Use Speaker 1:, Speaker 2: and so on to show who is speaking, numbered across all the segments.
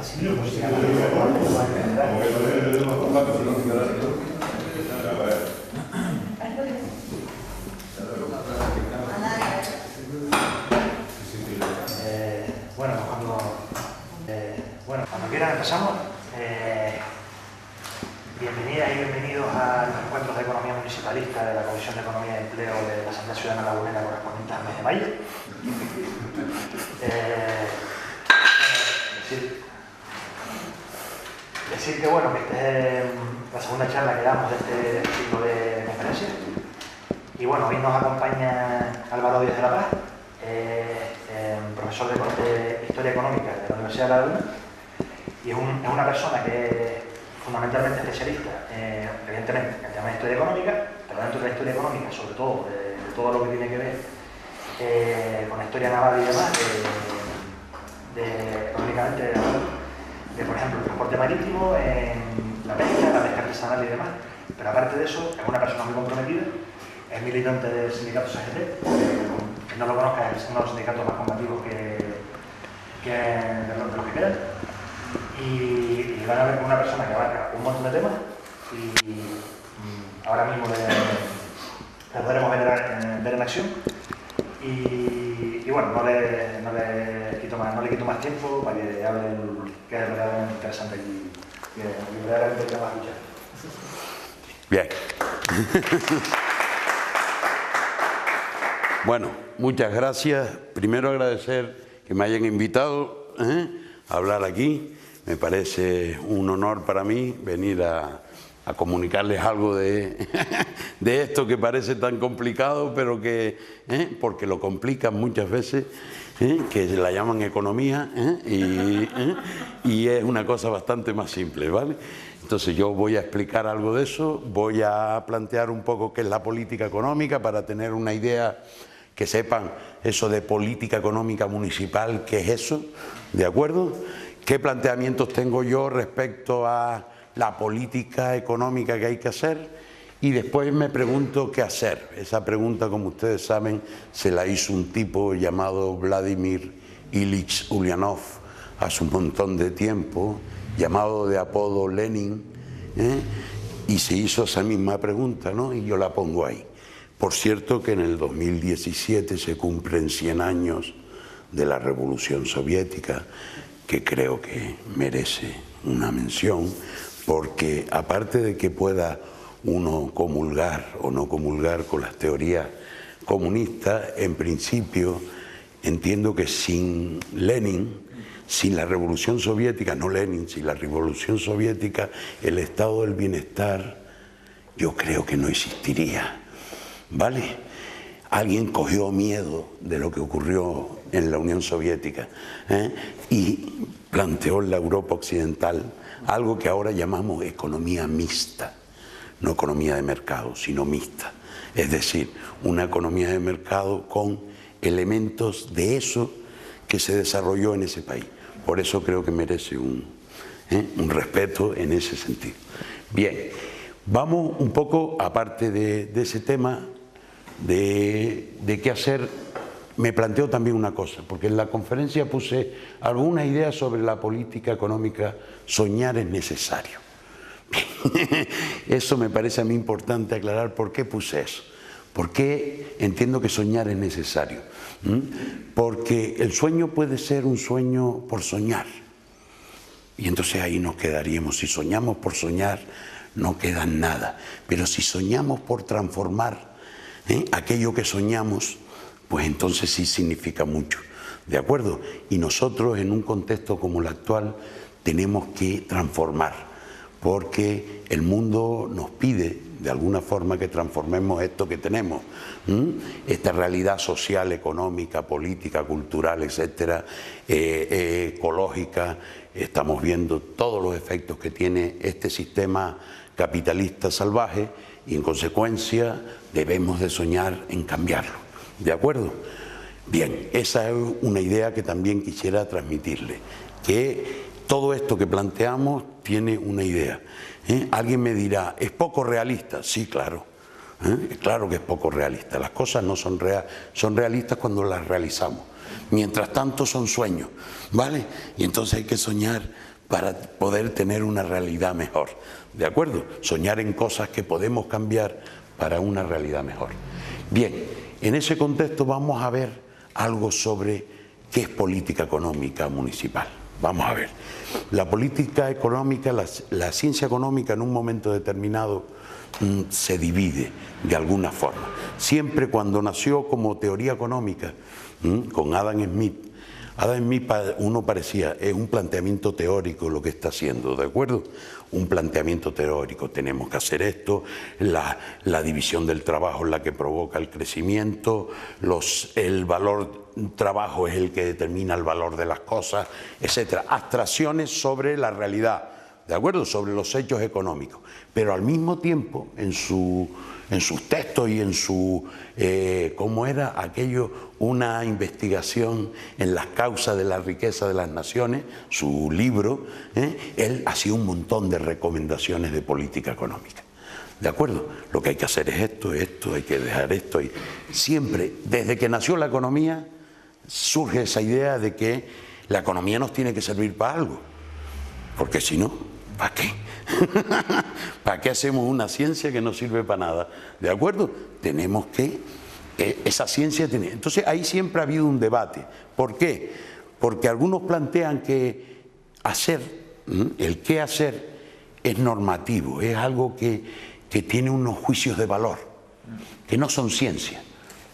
Speaker 1: Cuando quieran empezamos. Bienvenidas y bienvenidos a los encuentros de economía municipalista de la Comisión de Economía y Empleo de la Asamblea Ciudadana Lagunera correspondiente al mes de mayo. Decir que bueno, que esta es la segunda charla que damos de este ciclo de conferencias. Y bueno, hoy nos acompaña Álvaro Díaz de la Paz, profesor de Historia Económica de la Universidad de La Laguna, y es una persona que es fundamentalmente especialista, evidentemente, en temas de historia económica, pero dentro de la historia económica, sobre todo, de todo lo que tiene que ver con la historia naval y demás, económicamente, por ejemplo, el transporte marítimo, la pesca artesanal y demás. Pero aparte de eso, es una persona muy comprometida, es militante del sindicato CGT, quien no lo conozca, es uno de los sindicatos más combativos de los que quedan. Y van a ver con una persona que abarca un montón de temas y ahora mismo le podremos ver en acción. Y bueno, no le quito más tiempo para que hable que es realmente interesante aquí, que realmente te va a escuchar.
Speaker 2: Bien. Bueno, muchas gracias. Primero agradecer que me hayan invitado a hablar aquí. Me parece un honor para mí venir a comunicarles algo de esto que parece tan complicado, pero que, porque lo complican muchas veces, que la llaman economía, y es una cosa bastante más simple, ¿vale? Entonces yo voy a explicar algo de eso, voy a plantear un poco qué es la política económica para tener una idea, que sepan eso de política económica municipal, qué es eso, ¿de acuerdo? ¿Qué planteamientos tengo yo respecto a la política económica que hay que hacer? Y después me pregunto qué hacer. Esa pregunta, como ustedes saben, se la hizo un tipo llamado Vladimir Ilich Ulyanov hace un montón de tiempo, llamado de apodo Lenin, y se hizo esa misma pregunta, ¿no? Y yo la pongo ahí. Por cierto que en el 2017 se cumplen 100 años de la Revolución Soviética, que creo que merece una mención, porque aparte de que pueda uno comulgar o no comulgar con las teorías comunistas, en principio entiendo que sin Lenin, sin la Revolución Soviética, no Lenin, sin la Revolución Soviética, el estado del bienestar yo creo que no existiría, ¿vale? Alguien cogió miedo de lo que ocurrió en la Unión Soviética y planteó en la Europa occidental algo que ahora llamamos economía mixta, no economía de mercado, sino mixta. Es decir, una economía de mercado con elementos de eso que se desarrolló en ese país. Por eso creo que merece un respeto en ese sentido. Bien, vamos un poco, aparte de ese tema, de qué hacer. Me planteo también una cosa, porque en la conferencia puse algunas ideas sobre la política económica. Soñar es necesario. Eso me parece a mí importante aclarar por qué puse eso. ¿Por qué entiendo que soñar es necesario? Porque el sueño puede ser un sueño por soñar. Y entonces ahí nos quedaríamos. Si soñamos por soñar, no queda nada. Pero si soñamos por transformar aquello que soñamos, pues entonces sí significa mucho, ¿de acuerdo? Y nosotros en un contexto como el actual tenemos que transformar, porque el mundo nos pide de alguna forma que transformemos esto que tenemos, esta realidad social, económica, política, cultural, etcétera, ecológica. Estamos viendo todos los efectos que tiene este sistema capitalista salvaje y en consecuencia debemos de soñar en cambiarlo. ¿De acuerdo? Bien, esa es una idea que también quisiera transmitirle, que todo esto que planteamos tiene una idea. Alguien me dirá, ¿es poco realista? Sí, claro. Claro que es poco realista. Las cosas no son son realistas cuando las realizamos. Mientras tanto son sueños, ¿vale? Y entonces hay que soñar para poder tener una realidad mejor, ¿de acuerdo? Soñar en cosas que podemos cambiar para una realidad mejor. Bien, en ese contexto vamos a ver algo sobre qué es política económica municipal. Vamos a ver. La política económica, la ciencia económica en un momento determinado se divide de alguna forma. Siempre cuando nació como teoría económica con Adam Smith, uno parecía, es un planteamiento teórico lo que está haciendo, ¿de acuerdo? Un planteamiento teórico, tenemos que hacer esto, la división del trabajo es la que provoca el crecimiento, el valor trabajo es el que determina el valor de las cosas, etcétera. Abstracciones sobre la realidad, ¿de acuerdo? Sobre los hechos económicos, pero al mismo tiempo en sus textos y en su, ¿cómo era aquello? Una investigación en las causas de la riqueza de las naciones, su libro, él hacía un montón de recomendaciones de política económica. ¿De acuerdo? Lo que hay que hacer es esto, hay que dejar esto. Y siempre, desde que nació la economía, surge esa idea de que la economía nos tiene que servir para algo. Porque si no, ¿para qué? ¿Para qué hacemos una ciencia que no sirve para nada? ¿De acuerdo? Tenemos que... esa ciencia tiene... Entonces ahí siempre ha habido un debate. ¿Por qué? Porque algunos plantean que hacer, el qué hacer es normativo, es algo que tiene unos juicios de valor, que no son ciencia.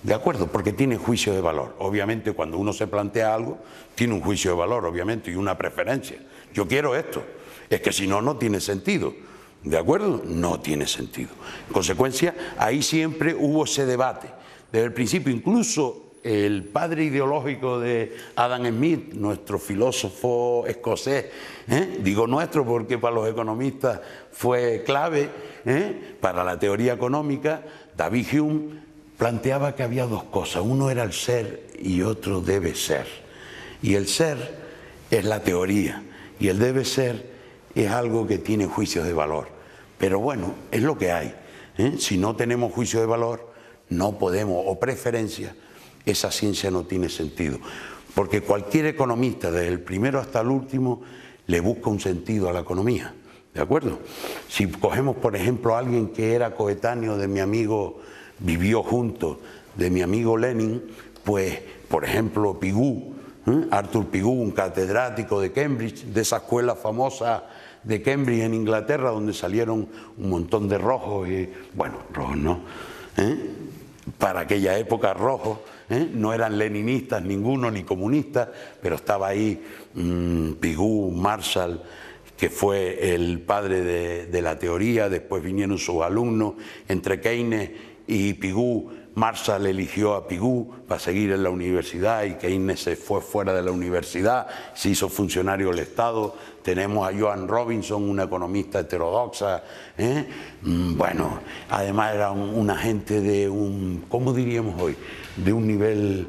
Speaker 2: ¿De acuerdo? Porque tiene juicio de valor. Obviamente cuando uno se plantea algo, tiene un juicio de valor, obviamente, y una preferencia. Yo quiero esto. Es que si no, no tiene sentido. ¿De acuerdo? No tiene sentido. En consecuencia, ahí siempre hubo ese debate. Desde el principio, incluso el padre ideológico de Adam Smith, nuestro filósofo escocés, digo nuestro porque para los economistas fue clave, para la teoría económica, David Hume planteaba que había dos cosas. Uno era el ser y otro debe ser. Y el ser es la teoría y el debe ser es algo que tiene juicios de valor. Pero bueno, es lo que hay. Si no tenemos juicio de valor, no podemos, o preferencia, esa ciencia no tiene sentido. Porque cualquier economista, desde el primero hasta el último, le busca un sentido a la economía. ¿De acuerdo? Si cogemos, por ejemplo, a alguien que era coetáneo de mi amigo, vivió junto, de mi amigo Lenin, pues, por ejemplo, Pigou, Arthur Pigou, un catedrático de Cambridge, de esa escuela famosa de Cambridge en Inglaterra, donde salieron un montón de rojos, y, bueno, rojos no, para aquella época rojos, no eran leninistas ninguno, ni comunistas, pero estaba ahí Pigou, Marshall, que fue el padre de la teoría, después vinieron sus alumnos, entre Keynes y Pigou, Marshall eligió a Pigou para seguir en la universidad y Keynes se fue fuera de la universidad, se hizo funcionario del Estado. Tenemos a Joan Robinson, una economista heterodoxa, bueno, además era una gente de un, ¿cómo diríamos hoy? De un nivel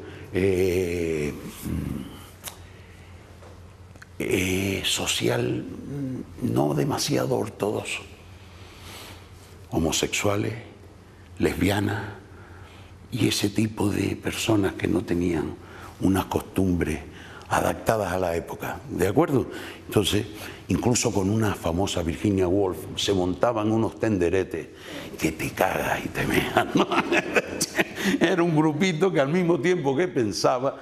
Speaker 2: social no demasiado ortodoxo. Homosexuales, lesbianas y ese tipo de personas que no tenían unas costumbres adaptadas a la época, ¿de acuerdo? Entonces, incluso con una famosa Virginia Woolf se montaban unos tenderetes que te cagas y te meas, ¿no? Era un grupito que al mismo tiempo que pensaba,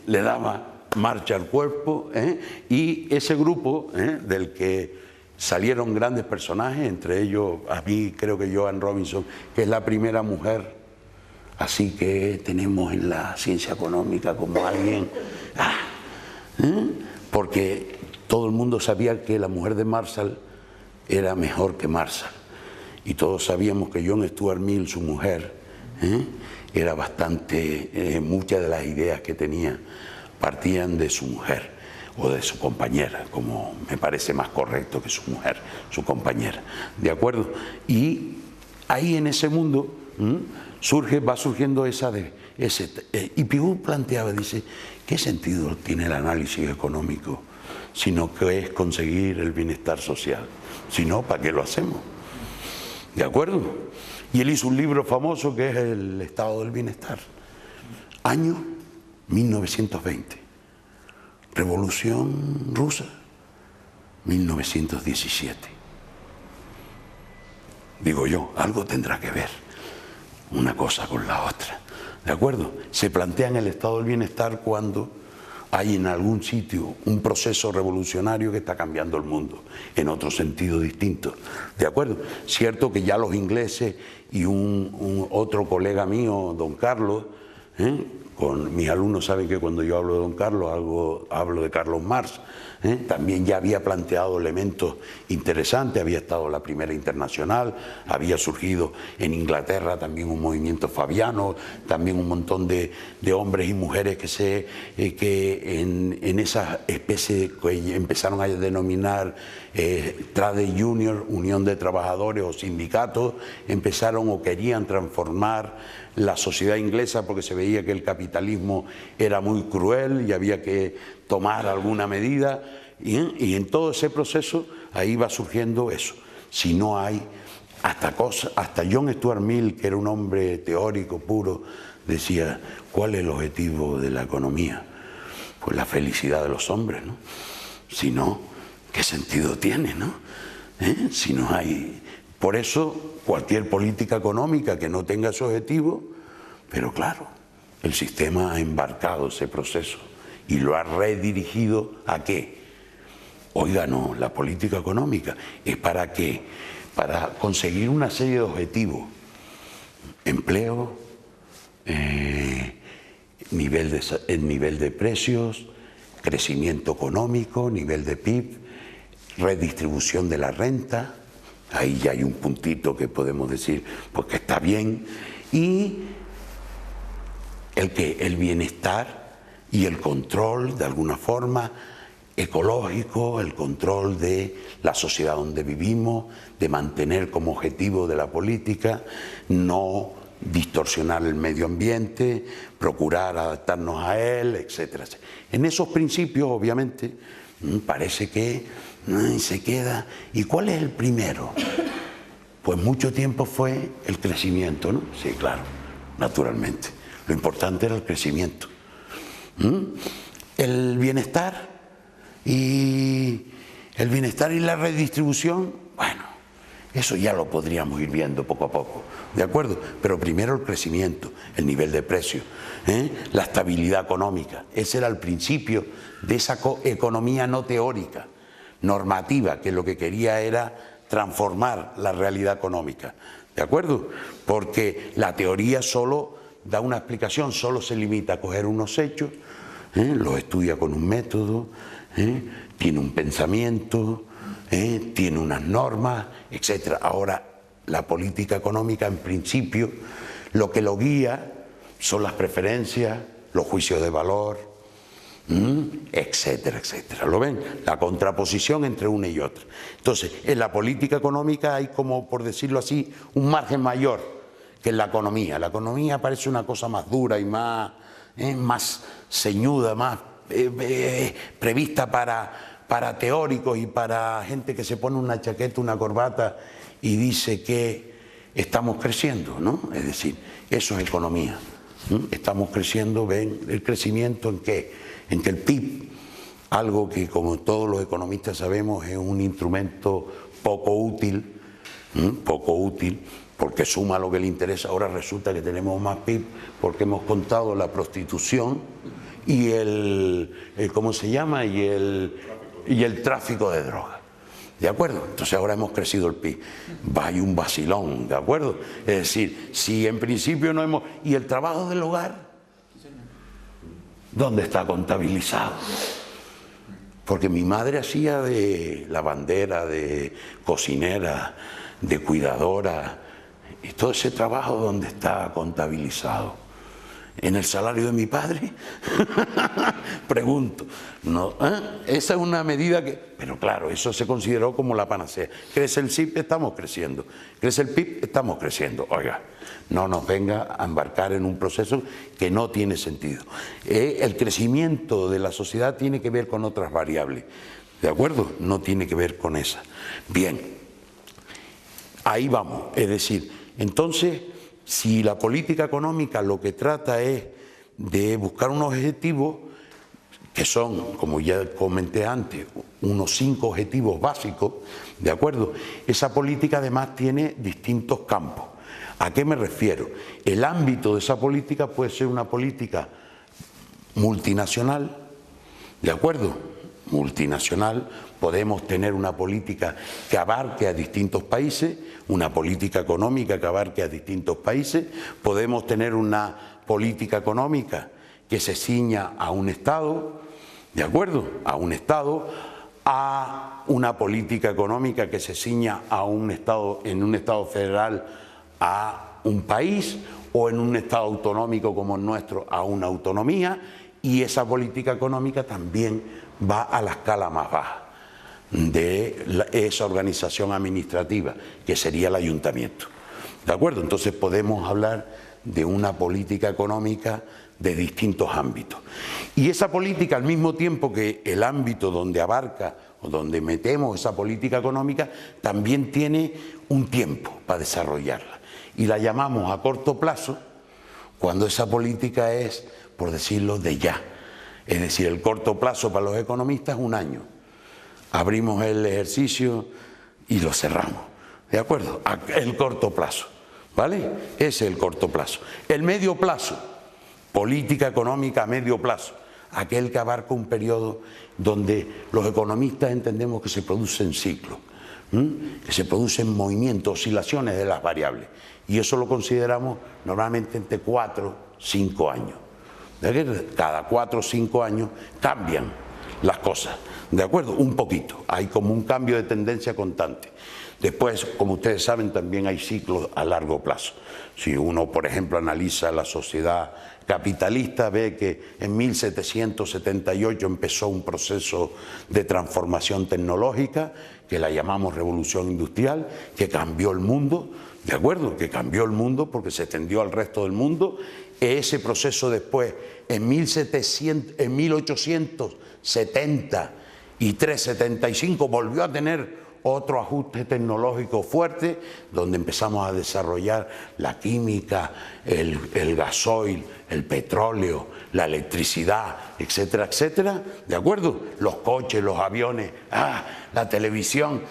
Speaker 2: le daba marcha al cuerpo, y ese grupo del que salieron grandes personajes, entre ellos a mí creo que Joan Robinson, que es la primera mujer así que tenemos en la ciencia económica como alguien, porque todo el mundo sabía que la mujer de Marshall era mejor que Marshall y todos sabíamos que John Stuart Mill, su mujer, era bastante, muchas de las ideas que tenía partían de su mujer o de su compañera, como me parece más correcto que su mujer, su compañera, ¿de acuerdo? Y ahí en ese mundo va surgiendo y Pigou planteaba, dice, ¿qué sentido tiene el análisis económico sino que es conseguir el bienestar social? Si no, ¿para qué lo hacemos? ¿De acuerdo? Y él hizo un libro famoso que es El Estado del Bienestar. Año 1920. Revolución Rusa. 1917. Digo yo, algo tendrá que ver una cosa con la otra, ¿de acuerdo? Se plantea en el estado del bienestar cuando hay en algún sitio un proceso revolucionario que está cambiando el mundo en otro sentido distinto, ¿de acuerdo? Cierto que ya los ingleses y otro colega mío, don Carlos, con mis alumnos saben que cuando yo hablo de don Carlos hablo de Carlos Marx, también ya había planteado elementos interesantes, había estado la Primera Internacional, había surgido en Inglaterra también un movimiento fabiano, también un montón de hombres y mujeres que en esa especie que empezaron a denominar Trade Union, Unión de Trabajadores o sindicatos, empezaron o querían transformar la sociedad inglesa porque se veía que el capitalismo era muy cruel y había que tomar alguna medida, y en todo ese proceso ahí va surgiendo eso. Si no hay hasta John Stuart Mill, que era un hombre teórico puro, decía, ¿cuál es el objetivo de la economía? Pues la felicidad de los hombres, ¿no? Si no, ¿qué sentido tiene, no? Si no hay... Por eso, cualquier política económica que no tenga ese objetivo, pero claro, el sistema ha embarcado ese proceso y lo ha redirigido ¿a qué? Oiga, no, la política económica es ¿para qué? Para conseguir una serie de objetivos. Empleo, nivel de precios, crecimiento económico, nivel de PIB, redistribución de la renta. Ahí ya hay un puntito que podemos decir pues que está bien. Y el bienestar y el control, de alguna forma, ecológico, el control de la sociedad donde vivimos, de mantener como objetivo de la política, no distorsionar el medio ambiente, procurar adaptarnos a él, etcétera. En esos principios, obviamente, parece que se queda. ¿Y cuál es el primero? Pues mucho tiempo fue el crecimiento, ¿no? Sí, claro, naturalmente. Lo importante era el crecimiento. El bienestar y la redistribución, bueno, eso ya lo podríamos ir viendo poco a poco, ¿de acuerdo? Pero primero el crecimiento, el nivel de precios, la estabilidad económica. Ese era el principio de esa economía no teórica, normativa, que lo que quería era transformar la realidad económica, ¿de acuerdo? Porque la teoría solo da una explicación, solo se limita a coger unos hechos, los estudia con un método, tiene un pensamiento, tiene unas normas, etc. Ahora, la política económica, en principio, lo que lo guía son las preferencias, los juicios de valor, etcétera, etcétera. ¿Lo ven? La contraposición entre una y otra. Entonces, en la política económica hay, como por decirlo así, un margen mayor que en la economía. La economía parece una cosa más dura y más ceñuda, más prevista para teóricos y para gente que se pone una chaqueta, una corbata y dice que estamos creciendo, ¿no? Es decir, eso es economía. Estamos creciendo, ven, el crecimiento ¿en qué? En que el PIB, algo que como todos los economistas sabemos es un instrumento poco útil, porque suma lo que le interesa. Ahora resulta que tenemos más PIB porque hemos contado la prostitución y ¿cómo se llama? Y el tráfico de drogas. ¿De acuerdo? Entonces ahora hemos crecido el PIB. Hay un vacilón, ¿de acuerdo? Es decir, si en principio no hemos... ¿Y el trabajo del hogar? ¿Dónde está contabilizado? Porque mi madre hacía de lavandera, de cocinera, de cuidadora, y todo ese trabajo, ¿dónde está contabilizado? ¿En el salario de mi padre? Pregunto. No, esa es una medida que... Pero claro, eso se consideró como la panacea. Crece el PIB, estamos creciendo. Crece el PIB, estamos creciendo. Oiga, no nos venga a embarcar en un proceso que no tiene sentido. El crecimiento de la sociedad tiene que ver con otras variables. ¿De acuerdo? No tiene que ver con esa. Bien. Ahí vamos. Es decir, entonces... Si la política económica lo que trata es de buscar un objetivo, que son, como ya comenté antes, unos 5 objetivos básicos, ¿de acuerdo? Esa política además tiene distintos campos. ¿A qué me refiero? El ámbito de esa política puede ser una política multinacional, ¿de acuerdo? Multinacional, podemos tener una política que abarque a distintos países, una política económica que abarque a distintos países, podemos tener una política económica que se ciña a un Estado, ¿de acuerdo? A un Estado, a una política económica que se ciña a un Estado, en un Estado federal, a un país, o en un Estado autonómico como el nuestro, a una autonomía, y esa política económica también va a la escala más baja de esa organización administrativa, que sería el ayuntamiento. ¿De acuerdo? Entonces podemos hablar de una política económica de distintos ámbitos. Y esa política, al mismo tiempo que el ámbito donde abarca o donde metemos esa política económica, también tiene un tiempo para desarrollarla. Y la llamamos a corto plazo cuando esa política es, por decirlo, de ya. Es decir, el corto plazo para los economistas es 1 año. Abrimos el ejercicio y lo cerramos. ¿De acuerdo? El corto plazo. ¿Vale? Ese es el corto plazo. El medio plazo, política económica a medio plazo, aquel que abarca un periodo donde los economistas entendemos que se producen ciclos, que se producen movimientos, oscilaciones de las variables. Y eso lo consideramos normalmente entre 4 o 5 años. Cada 4 o 5 años cambian las cosas, ¿de acuerdo? Un poquito, hay como un cambio de tendencia constante. Después, como ustedes saben, también hay ciclos a largo plazo. Si uno, por ejemplo, analiza la sociedad capitalista, ve que en 1778 empezó un proceso de transformación tecnológica, que la llamamos revolución industrial, que cambió el mundo, ¿de acuerdo? Que cambió el mundo porque se extendió al resto del mundo. Ese proceso después, en 1873-75, volvió a tener otro ajuste tecnológico fuerte, donde empezamos a desarrollar la química, el gasoil, el petróleo, la electricidad, etcétera, etcétera, ¿de acuerdo? Los coches, los aviones, la televisión,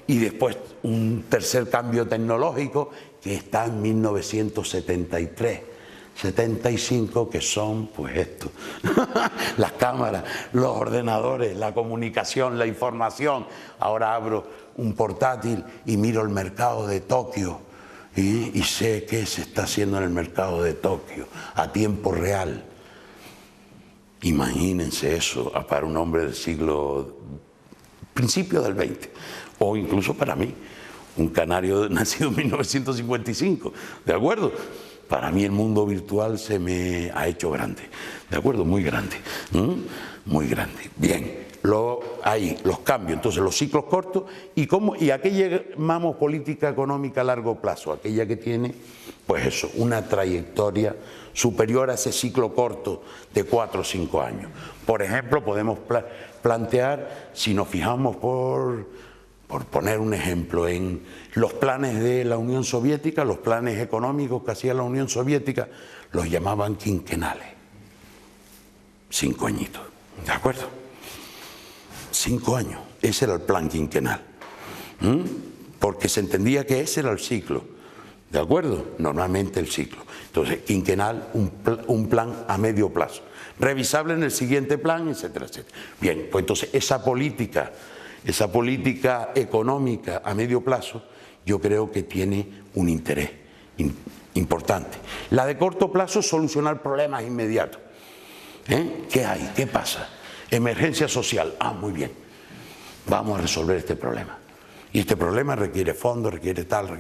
Speaker 2: y después un tercer cambio tecnológico que está en 1973. 75, que son pues esto, las cámaras, los ordenadores, la comunicación, la información. Ahora abro un portátil y miro el mercado de Tokio y sé qué se está haciendo en el mercado de Tokio a tiempo real. Imagínense eso para un hombre del principio del 20, o incluso para mí, un canario nacido en 1955, ¿de acuerdo? Para mí el mundo virtual se me ha hecho grande, ¿de acuerdo? Muy grande, muy grande. Bien, ahí los cambios, entonces los ciclos cortos, ¿y a qué llamamos política económica a largo plazo? Aquella que tiene, pues eso, una trayectoria superior a ese ciclo corto de 4 o 5 años. Por ejemplo, podemos plantear, si nos fijamos por poner un ejemplo, en los planes de la Unión Soviética, los planes económicos que hacía la Unión Soviética, los llamaban quinquenales. 5 añitos, ¿de acuerdo? 5 años, ese era el plan quinquenal. Porque se entendía que ese era el ciclo, ¿de acuerdo? Normalmente el ciclo. Entonces, quinquenal, un plan a medio plazo. Revisable en el siguiente plan, etcétera, etcétera. Bien, pues entonces esa política económica a medio plazo, yo creo que tiene un interés importante. La de corto plazo es solucionar problemas inmediatos. ¿Qué hay? ¿Qué pasa? Emergencia social. Muy bien. Vamos a resolver este problema. Y este problema requiere fondos, requiere tal,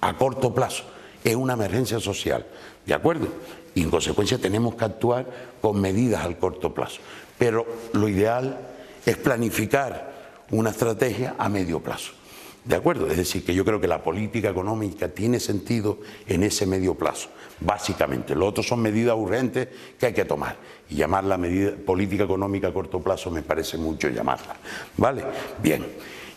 Speaker 2: a corto plazo. Es una emergencia social. ¿De acuerdo? Y en consecuencia tenemos que actuar con medidas al corto plazo. Pero lo ideal es planificar una estrategia a medio plazo. ¿De acuerdo? Es decir, que yo creo que la política económica tiene sentido en ese medio plazo, básicamente. Lo otro son medidas urgentes que hay que tomar. Y llamarla política económica a corto plazo me parece mucho llamarla. ¿Vale? Bien.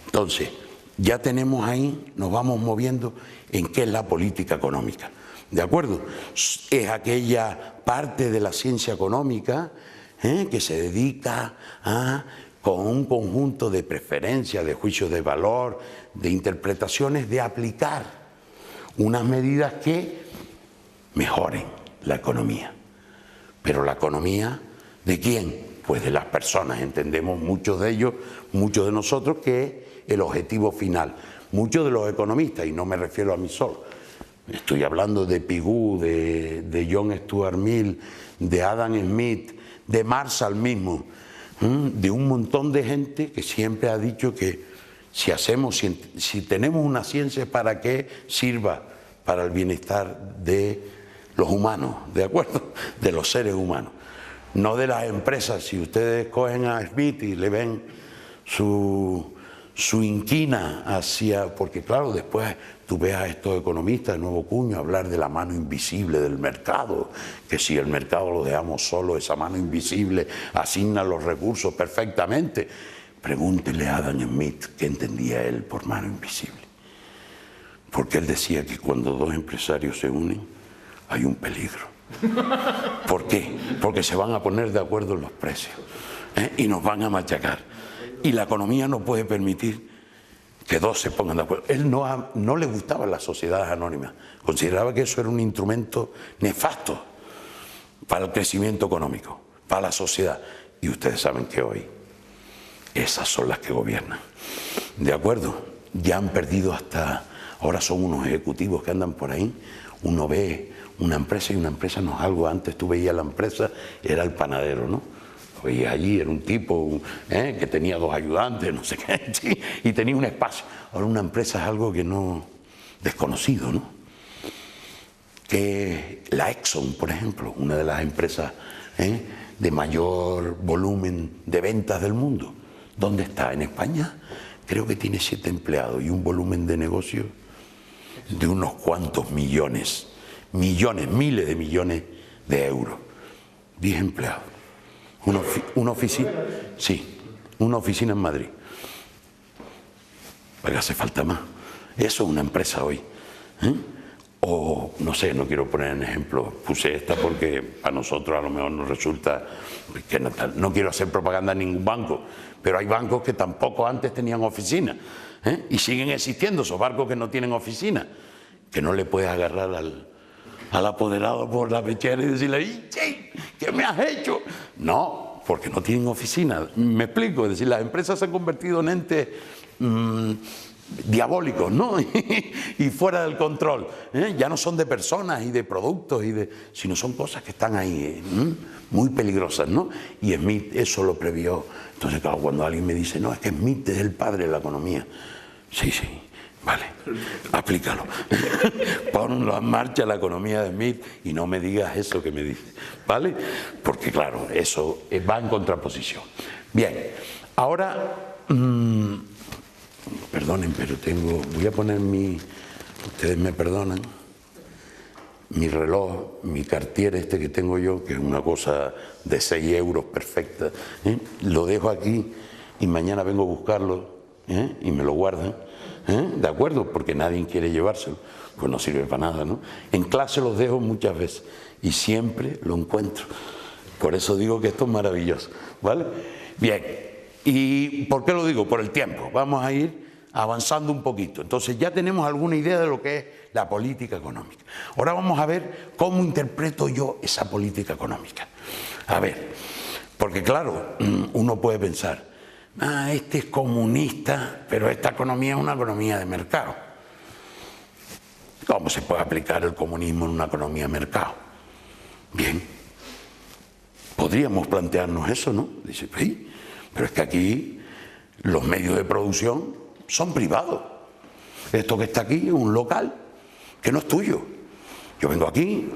Speaker 2: Entonces, ya tenemos ahí, nos vamos moviendo en qué es la política económica. ¿De acuerdo? Es aquella parte de la ciencia económica que se dedica con un conjunto de preferencias, de juicios de valor, de interpretaciones, de aplicar unas medidas que mejoren la economía. Pero la economía, ¿de quién? Pues de las personas. Entendemos muchos de ellos, muchos de nosotros, que es el objetivo final. Muchos de los economistas, y no me refiero a mí solo, estoy hablando de Pigou, de John Stuart Mill, de Adam Smith, de Marshall mismo, de un montón de gente que siempre ha dicho que si tenemos una ciencia, ¿para qué sirva? Para el bienestar de los humanos, ¿de acuerdo? De los seres humanos, no de las empresas. Si ustedes cogen a Smith y le ven su inquina hacia, porque claro, después tú ves a estos economistas de nuevo cuño hablar de la mano invisible del mercado, que si el mercado lo dejamos solo, esa mano invisible asigna los recursos perfectamente. Pregúntele a Adam Smith qué entendía él por mano invisible, porque él decía que cuando dos empresarios se unen hay un peligro. ¿Por qué? Porque se van a poner de acuerdo en los precios, y nos van a machacar. Y la economía no puede permitir que dos se pongan de acuerdo. Él no le gustaban las sociedades anónimas, consideraba que eso era un instrumento nefasto para el crecimiento económico, para la sociedad. Y ustedes saben que hoy esas son las que gobiernan, ¿de acuerdo? Ya han perdido hasta, ahora son unos ejecutivos que andan por ahí, uno ve una empresa y una empresa no es algo, antes tú veías la empresa, era el panadero, ¿no? Y allí era un tipo que tenía dos ayudantes, no sé qué, ¿sí? Y tenía un espacio. Ahora una empresa es algo que no, desconocido, ¿no? Que la Exxon, por ejemplo, una de las empresas de mayor volumen de ventas del mundo, ¿dónde está? En España. Creo que tiene 7 empleados y un volumen de negocio de unos cuantos millones, miles de millones de euros. 10 empleados. Una oficina, sí, una oficina en Madrid. Pero hace falta más. Eso es una empresa hoy. O, no sé, no quiero poner en ejemplo, puse esta porque a nosotros a lo mejor nos resulta que no quiero hacer propaganda en ningún banco, pero hay bancos que tampoco antes tenían oficina, y siguen existiendo esos bancos que no tienen oficina, que no le puedes agarrar al apoderado por la pechera y decirle, ¿qué me has hecho? No, porque no tienen oficina. Me explico, es decir, las empresas se han convertido en entes diabólicos, ¿no? Y fuera del control. Ya no son de personas y de productos, sino son cosas que están ahí, muy peligrosas, ¿no? Y Smith eso lo previó. Entonces, claro, cuando alguien me dice, no, es que Smith es el padre de la economía. Sí, vale, aplícalo. Ponlo en marcha la economía de Smith y no me digas eso que me dices, ¿vale? Porque claro, eso va en contraposición. Bien, ahora, perdonen, pero voy a poner ustedes me perdonan, mi reloj, mi Cartier este que tengo yo, que es una cosa de 6 euros perfecta, lo dejo aquí y mañana vengo a buscarlo y me lo guardan. ¿De acuerdo? Porque nadie quiere llevárselo, pues no sirve para nada, ¿no? En clase los dejo muchas veces y siempre lo encuentro. Por eso digo que esto es maravilloso, ¿vale? Bien, ¿y por qué lo digo? Por el tiempo. Vamos a ir avanzando un poquito. Entonces ya tenemos alguna idea de lo que es la política económica. Ahora vamos a ver cómo interpreto yo esa política económica. A ver, porque claro, uno puede pensar, este es comunista, pero esta economía es una economía de mercado. ¿Cómo se puede aplicar el comunismo en una economía de mercado? Bien, podríamos plantearnos eso, ¿no? Dice, sí, pero es que aquí los medios de producción son privados. Esto que está aquí es un local que no es tuyo. Yo vengo aquí,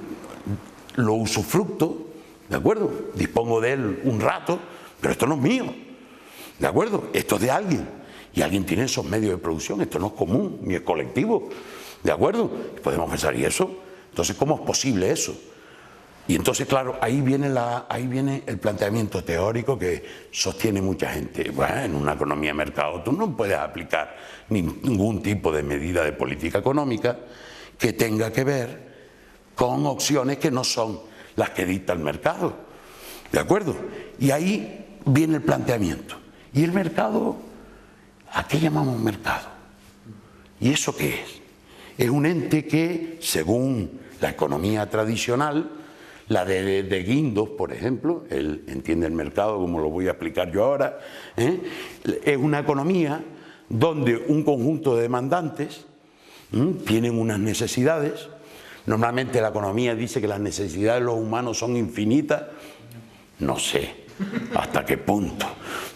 Speaker 2: lo usufructo, ¿de acuerdo? Dispongo de él un rato, pero esto no es mío. ¿De acuerdo? Esto es de alguien. Y alguien tiene esos medios de producción. Esto no es común, ni es colectivo. ¿De acuerdo? Y podemos pensar, ¿y eso? Entonces, ¿cómo es posible eso? Y entonces, claro, ahí viene el planteamiento teórico que sostiene mucha gente. Bueno, en una economía de mercado tú no puedes aplicar ningún tipo de medida de política económica que tenga que ver con opciones que no son las que dicta el mercado. ¿De acuerdo? Y ahí viene el planteamiento. ¿Y el mercado? ¿A qué llamamos mercado? ¿Y eso qué es? Es un ente que, según la economía tradicional, la de Guindos, por ejemplo, él entiende el mercado como lo voy a explicar yo ahora, es una economía donde un conjunto de demandantes tienen unas necesidades. Normalmente la economía dice que las necesidades de los humanos son infinitas. No sé hasta qué punto,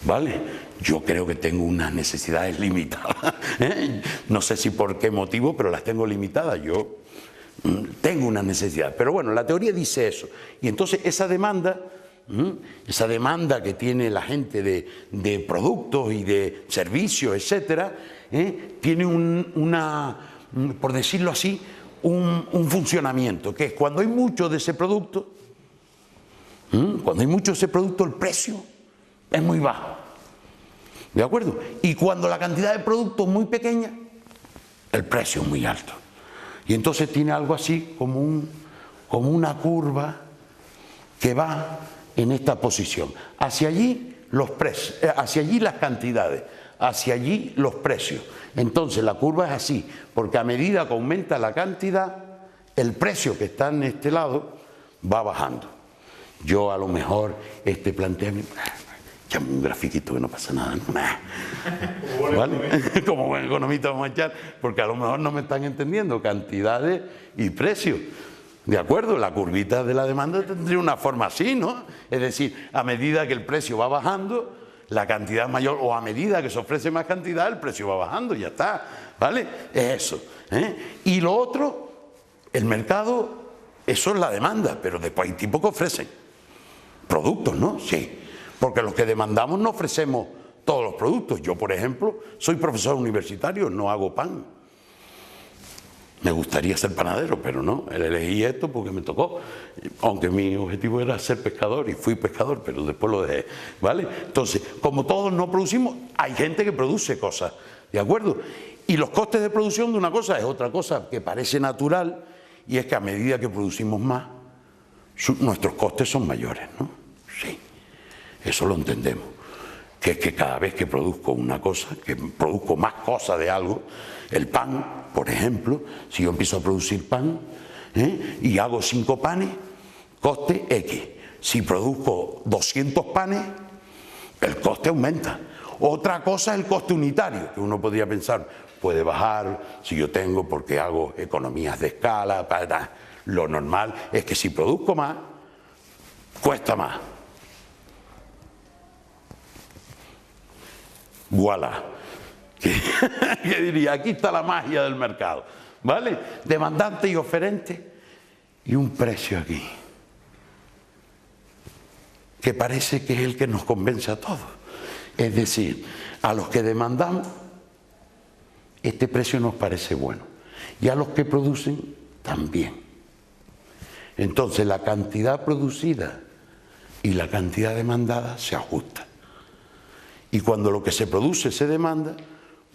Speaker 2: ¿vale? Yo creo que tengo unas necesidades limitadas. No sé si por qué motivo, pero las tengo limitadas. Yo tengo una necesidad. Pero bueno, la teoría dice eso. Y entonces esa demanda que tiene la gente de productos y de servicios, etcétera, tiene por decirlo así, un funcionamiento, que es cuando hay mucho de ese producto, el precio es muy bajo. ¿De acuerdo? Y cuando la cantidad de producto es muy pequeña, el precio es muy alto. Y entonces tiene algo así como una curva que va en esta posición. Hacia allí hacia allí las cantidades, hacia allí los precios. Entonces la curva es así, porque a medida que aumenta la cantidad, el precio que está en este lado va bajando. Yo a lo mejor este planteamiento, echame un grafiquito que no pasa nada, ¿no? ¿Vale? Como buen economista vamos a echar, porque a lo mejor no me están entendiendo cantidades y precios. ¿De acuerdo? La curvita de la demanda tendría una forma así, ¿no? Es decir, a medida que el precio va bajando, la cantidad es mayor, o a medida que se ofrece más cantidad, el precio va bajando, ya está, ¿vale? Es eso. Y lo otro, el mercado, eso es la demanda, pero después hay tipos que ofrecen productos, ¿no? Sí, porque los que demandamos no ofrecemos todos los productos. Yo, por ejemplo, soy profesor universitario, no hago pan. Me gustaría ser panadero, pero no, elegí esto porque me tocó, aunque mi objetivo era ser pescador y fui pescador, pero después lo dejé, ¿vale? Entonces, como todos no producimos, hay gente que produce cosas, ¿de acuerdo? Y los costes de producción de una cosa es otra cosa que parece natural, y es que a medida que producimos más, nuestros costes son mayores, ¿no? Sí, eso lo entendemos. Que es que cada vez que produzco una cosa, que produzco más cosas de algo, el pan, por ejemplo, si yo empiezo a producir pan y hago 5 panes, coste X. Si produzco 200 panes, el coste aumenta. Otra cosa es el coste unitario, que uno podría pensar, puede bajar si yo tengo, porque hago economías de escala, lo normal es que si produzco más, cuesta más. Voilà. ¿Qué diría? Aquí está la magia del mercado, ¿vale? Demandante y oferente y un precio aquí, que parece que es el que nos convence a todos. Es decir, a los que demandamos, este precio nos parece bueno, y a los que producen, también. Entonces la cantidad producida y la cantidad demandada se ajustan. Y cuando lo que se produce se demanda,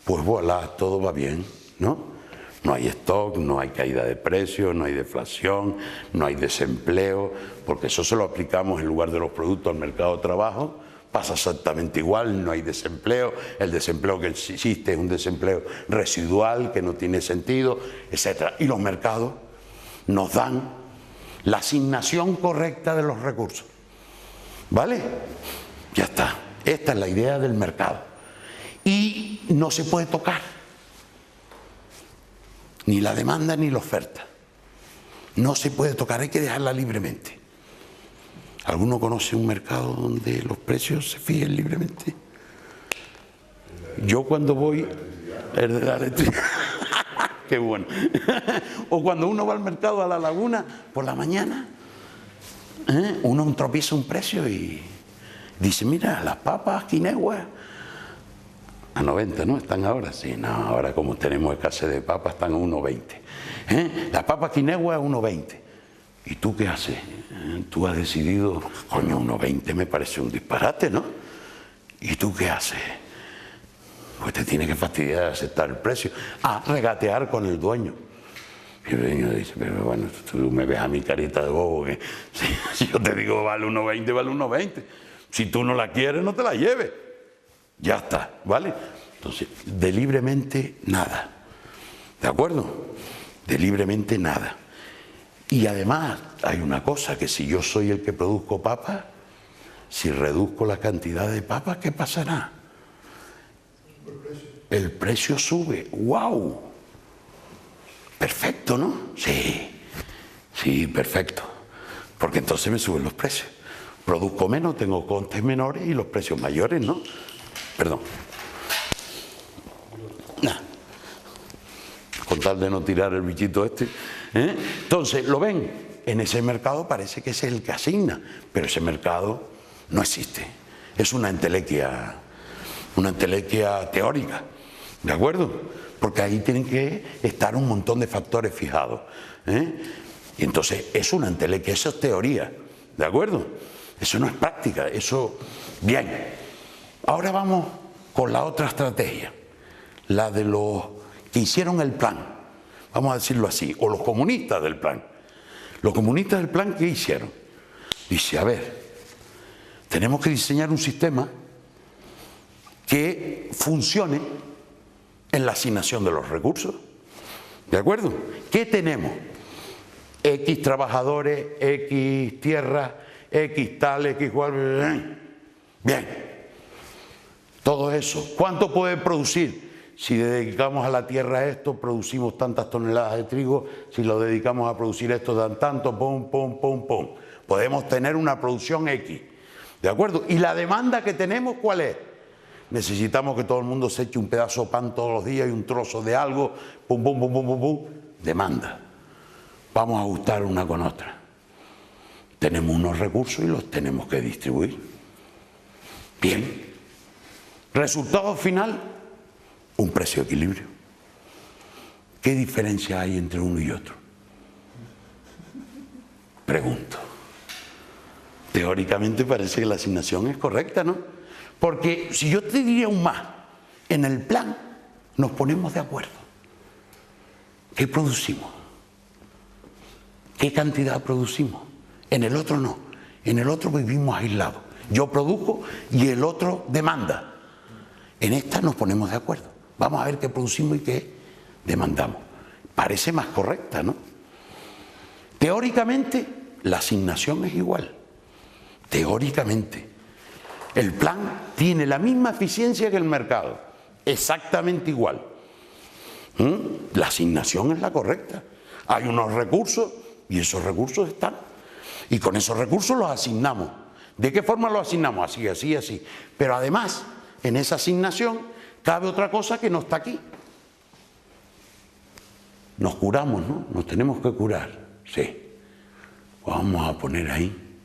Speaker 2: pues voilà, todo va bien, ¿no? No hay stock, no hay caída de precios, no hay deflación, no hay desempleo, porque eso se lo aplicamos en lugar de los productos al mercado de trabajo, pasa exactamente igual, no hay desempleo, el desempleo que existe es un desempleo residual que no tiene sentido, etc. Y los mercados nos dan la asignación correcta de los recursos, ¿vale? Ya está. Esta es la idea del mercado. Y no se puede tocar ni la demanda ni la oferta. No se puede tocar, hay que dejarla libremente. ¿Alguno conoce un mercado donde los precios se fijen libremente? Yo cuando voy... El de la electricidad. Qué bueno. O cuando uno va al mercado a la Laguna por la mañana, uno tropieza un precio y... dice, mira, las papas quinegua a 90, ¿no? Están ahora, sí, no, ahora como tenemos escasez de papas están a 1,20. Las papas quinegua a 1,20. ¿Y tú qué haces? Tú has decidido, coño, 1,20 me parece un disparate, ¿no? ¿Y tú qué haces? Pues te tiene que fastidiar aceptar el precio. Regatear con el dueño. Y vengo y dice, pero bueno, tú me ves a mi carita de bobo, que si yo te digo vale 1,20, vale 1,20. Si tú no la quieres, no te la lleves. Ya está, ¿vale? Entonces, de libremente nada. ¿De acuerdo? De libremente nada. Y además, hay una cosa, que si yo soy el que produzco papas, si reduzco la cantidad de papas, ¿qué pasará? El precio sube. ¡Wow! Perfecto, ¿no? Sí, sí, perfecto. Porque entonces me suben los precios. Produzco menos, tengo costes menores y los precios mayores, ¿no? Perdón. Nah. Con tal de no tirar el bichito este. ¿Eh? Entonces, ¿lo ven? En ese mercado parece que es el que asigna, pero ese mercado no existe. Es una entelequia teórica, ¿de acuerdo? Porque ahí tienen que estar un montón de factores fijados. ¿Eh? Y entonces es una entelequia, eso es teoría, ¿de acuerdo? Eso no es práctica, eso... Bien, ahora vamos con la otra estrategia, la de los que hicieron el plan, vamos a decirlo así, o los comunistas del plan. Los comunistas del plan, ¿qué hicieron? Dice, a ver, tenemos que diseñar un sistema que funcione en la asignación de los recursos, ¿de acuerdo? ¿Qué tenemos? X trabajadores, X tierras, X tal, X cual. Bien, todo eso. ¿Cuánto puede producir? Si dedicamos a la tierra esto, producimos tantas toneladas de trigo. Si lo dedicamos a producir esto, dan tanto, pum, pum, pum, pum. Podemos tener una producción X, ¿de acuerdo? ¿Y la demanda que tenemos cuál es? Necesitamos que todo el mundo se eche un pedazo de pan todos los días y un trozo de algo, pum, pum, pum, pum, pum, pum. Demanda. Vamos a ajustar una con otra. Tenemos unos recursos y los tenemos que distribuir. Bien. Resultado final, un precio de equilibrio. ¿Qué diferencia hay entre uno y otro? Pregunto. Teóricamente parece que la asignación es correcta, ¿no? Porque si yo te diría un más, en el plan nos ponemos de acuerdo. ¿Qué producimos? ¿Qué cantidad producimos? En el otro no. En el otro vivimos aislados. Yo produzco y el otro demanda. En esta nos ponemos de acuerdo. Vamos a ver qué producimos y qué demandamos. Parece más correcta, ¿no? Teóricamente, la asignación es igual. Teóricamente. El plan tiene la misma eficiencia que el mercado. Exactamente igual. La asignación es la correcta. Hay unos recursos y esos recursos están. Y con esos recursos los asignamos. ¿De qué forma los asignamos? Así, así, así. Pero además, en esa asignación cabe otra cosa que no está aquí. Nos curamos, ¿no? Nos tenemos que curar. Sí. Vamos a poner ahí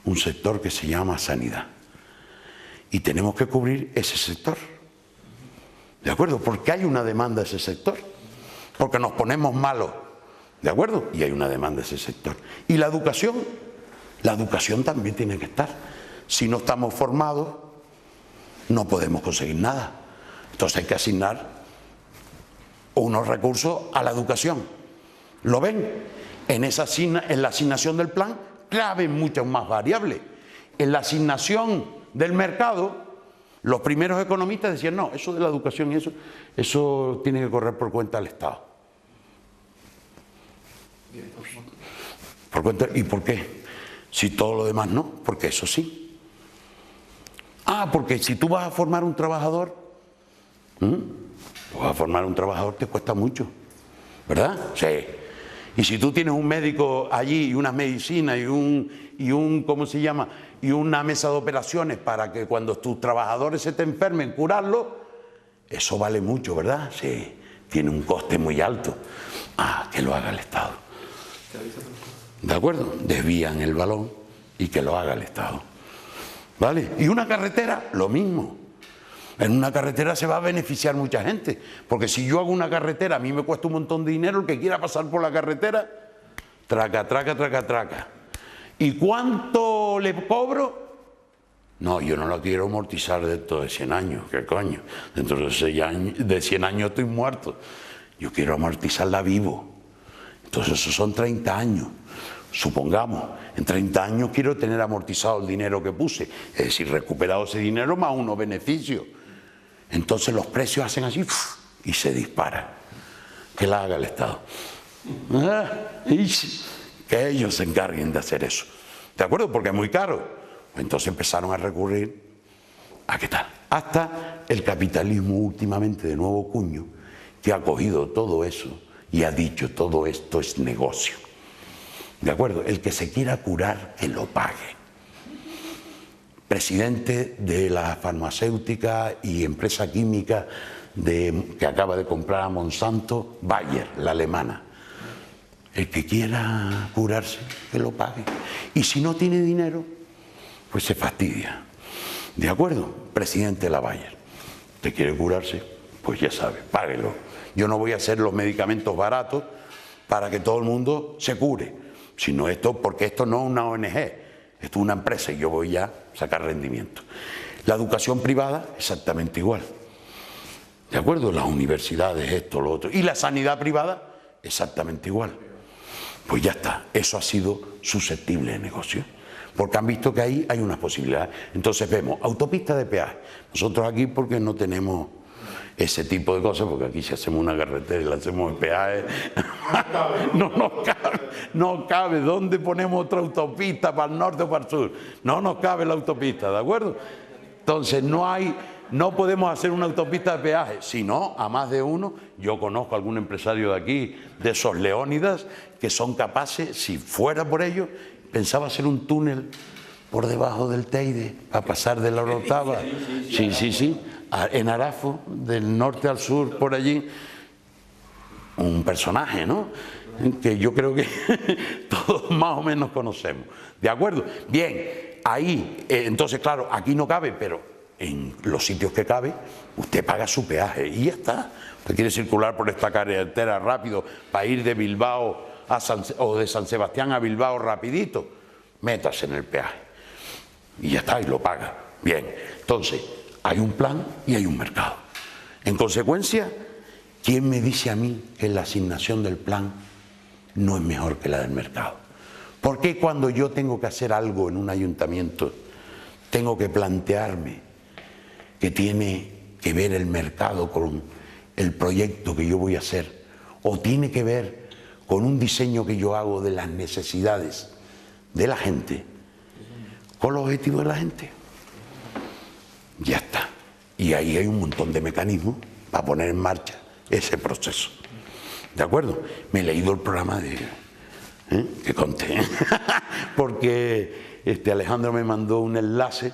Speaker 2: un sector que se llama sanidad. Y tenemos que cubrir ese sector. ¿De acuerdo? Porque hay una demanda de ese sector. Porque nos ponemos malos. ¿De acuerdo? Y hay una demanda de ese sector. Y la educación también tiene que estar. Si no estamos formados, no podemos conseguir nada. Entonces hay que asignar unos recursos a la educación. ¿Lo ven? En la asignación del plan caben muchas más variables. En la asignación del mercado, los primeros economistas decían, no, eso de la educación y eso tiene que correr por cuenta del Estado. ¿Por cuenta? ¿Y por qué? Si todo lo demás no, porque eso sí. Ah, porque si tú vas a formar un trabajador, te cuesta mucho, ¿verdad? Sí. Y si tú tienes un médico allí y unas medicinas y un ¿cómo se llama? Y una mesa de operaciones para que cuando tus trabajadores se te enfermen, curarlos, eso vale mucho, ¿verdad? Sí. Tiene un coste muy alto. Ah, que lo haga el Estado. ¿De acuerdo? Desvían el balón y que lo haga el Estado. ¿Vale? Y una carretera, lo mismo. En una carretera se va a beneficiar mucha gente. Porque si yo hago una carretera, a mí me cuesta un montón de dinero, el que quiera pasar por la carretera, traca, traca, traca, traca. ¿Y cuánto le cobro? No, yo no lo quiero amortizar dentro de 100 años. ¿Qué coño? Dentro de 100 años estoy muerto. Yo quiero amortizarla vivo. Entonces esos son 30 años. Supongamos, en 30 años quiero tener amortizado el dinero que puse, es decir, recuperado ese dinero más unos beneficios. Entonces los precios hacen así y se disparan. Que la haga el Estado. Que ellos se encarguen de hacer eso. ¿De acuerdo? Porque es muy caro. Entonces empezaron a recurrir a qué tal. Hasta el capitalismo últimamente de nuevo cuño, que ha cogido todo eso y ha dicho todo esto es negocio. ¿De acuerdo? El que se quiera curar, que lo pague. Presidente de la farmacéutica y empresa química que acaba de comprar a Monsanto, Bayer, la alemana. El que quiera curarse, que lo pague. Y si no tiene dinero, pues se fastidia. ¿De acuerdo? Presidente de la Bayer. ¿Usted quiere curarse? Pues ya sabe, páguelo. Yo no voy a hacer los medicamentos baratos para que todo el mundo se cure. Sino esto, porque esto no es una ONG, esto es una empresa y yo voy a sacar rendimiento. La educación privada, exactamente igual. ¿De acuerdo? Las universidades, esto, lo otro. Y la sanidad privada, exactamente igual. Pues ya está, eso ha sido susceptible de negocio. Porque han visto que ahí hay unas posibilidades. Entonces vemos, autopista de peaje. Nosotros aquí porque no tenemos ese tipo de cosas, porque aquí si hacemos una carretera y la hacemos en peaje, no cabe. ¿Dónde ponemos otra autopista para el norte o para el sur? No nos cabe la autopista, ¿de acuerdo? Entonces no podemos hacer una autopista de peaje, sino a más de uno. Yo conozco a algún empresario de aquí, de esos Leónidas, que son capaces, si fuera por ellos, pensaba hacer un túnel por debajo del Teide, para pasar de la Orotava. Sí. En Arafo, del norte al sur, por allí, un personaje, ¿no? Que yo creo que todos más o menos conocemos. ¿De acuerdo? Bien, ahí, entonces claro, aquí no cabe, pero en los sitios que cabe, usted paga su peaje y ya está. Usted quiere circular por esta carretera rápido para ir de Bilbao o de San Sebastián a Bilbao rapidito, métase en el peaje. Y ya está, y lo paga. Bien, entonces, hay un plan y hay un mercado. En consecuencia, ¿quién me dice a mí que la asignación del plan no es mejor que la del mercado? ¿Por qué cuando yo tengo que hacer algo en un ayuntamiento tengo que plantearme que tiene que ver el mercado con el proyecto que yo voy a hacer? ¿O tiene que ver con un diseño que yo hago de las necesidades de la gente, con los objetivos de la gente? Ya está. Y ahí hay un montón de mecanismos para poner en marcha ese proceso. ¿De acuerdo? Me he leído el programa que conté, porque Alejandro me mandó un enlace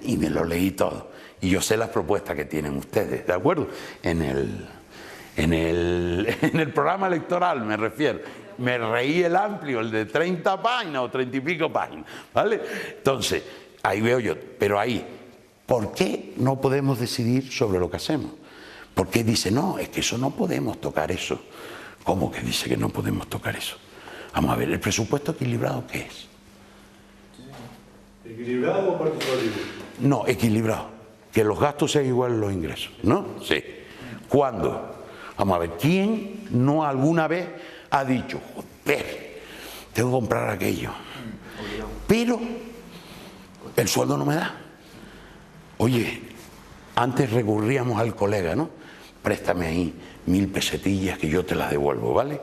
Speaker 2: y me lo leí todo. Y yo sé las propuestas que tienen ustedes, ¿de acuerdo? En el programa electoral me refiero. Me reí el amplio, el de 30 páginas o 30 y pico páginas, ¿vale? Entonces, ahí veo yo, pero ahí, ¿por qué no podemos decidir sobre lo que hacemos? ¿Por qué dice, no, es que eso no podemos tocar eso? ¿Cómo que dice que no podemos tocar eso? Vamos a ver, ¿el presupuesto equilibrado qué es?
Speaker 3: ¿Equilibrado o participativo?
Speaker 2: No, equilibrado. Que los gastos sean iguales a los ingresos, ¿no? Sí. ¿Cuándo? Vamos a ver, ¿quién no alguna vez ha dicho, joder, tengo que comprar aquello, pero el sueldo no me da? Oye, antes recurríamos al colega, ¿no? Préstame ahí 1000 pesetillas que yo te las devuelvo, ¿vale?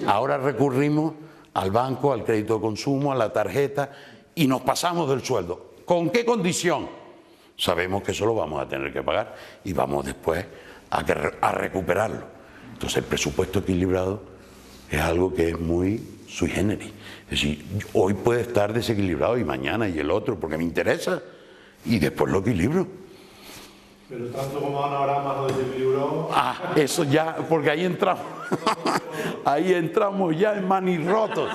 Speaker 2: Ahora recurrimos al banco, al crédito de consumo, a la tarjeta y nos pasamos del sueldo. ¿Con qué condición? Sabemos que eso lo vamos a tener que pagar y vamos después a recuperarlo. Entonces el presupuesto equilibrado es algo que es muy sui generis. Es decir, hoy puede estar desequilibrado y mañana y el otro porque me interesa y después lo equilibro.
Speaker 3: Pero tanto como ahora más lo desequilibrado.
Speaker 2: Ah, eso ya, porque ahí entramos. Ahí entramos ya en manirrotos,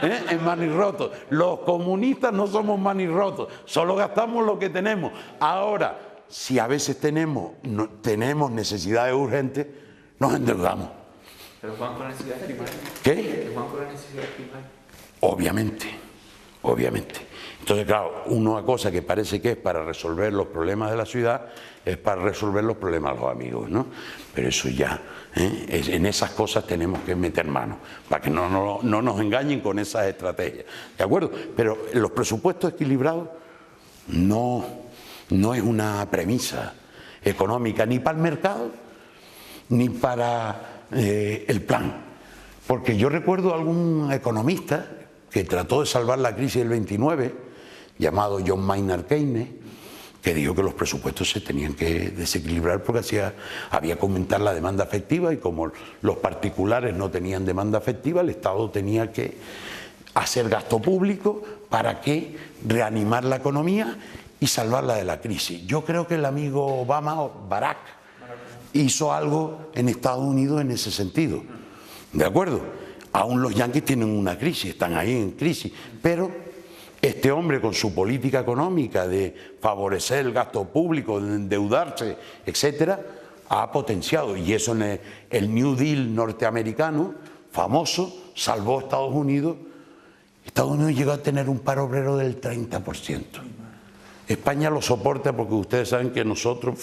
Speaker 2: en manirrotos. Los comunistas no somos manirrotos, solo gastamos lo que tenemos. Ahora, si a veces tenemos necesidades urgentes, nos endeudamos.
Speaker 4: Pero van con la necesidad primarias.
Speaker 2: ¿Qué?
Speaker 4: Van con la necesidad primaria.
Speaker 2: Obviamente, obviamente. Entonces, claro, una cosa que parece que es para resolver los problemas de la ciudad es para resolver los problemas de los amigos, ¿no? Pero eso ya, en esas cosas tenemos que meter mano, para que no nos engañen con esas estrategias, ¿de acuerdo? Pero los presupuestos equilibrados no es una premisa económica ni para el mercado ni para el plan. Porque yo recuerdo a algún economista que trató de salvar la crisis del 29, llamado John Maynard Keynes, que dijo que los presupuestos se tenían que desequilibrar porque había que aumentar la demanda efectiva, y como los particulares no tenían demanda efectiva, el Estado tenía que hacer gasto público para que reanimar la economía y salvarla de la crisis. Yo creo que el amigo Obama, o Barack, hizo algo en Estados Unidos en ese sentido, ¿de acuerdo? Aún los yanquis tienen una crisis, están ahí en crisis, pero este hombre, con su política económica de favorecer el gasto público, de endeudarse, etcétera, ha potenciado, y eso en el New Deal norteamericano, famoso, salvó a Estados Unidos. Estados Unidos llegó a tener un paro obrero del 30%. España lo soporta porque ustedes saben que nosotros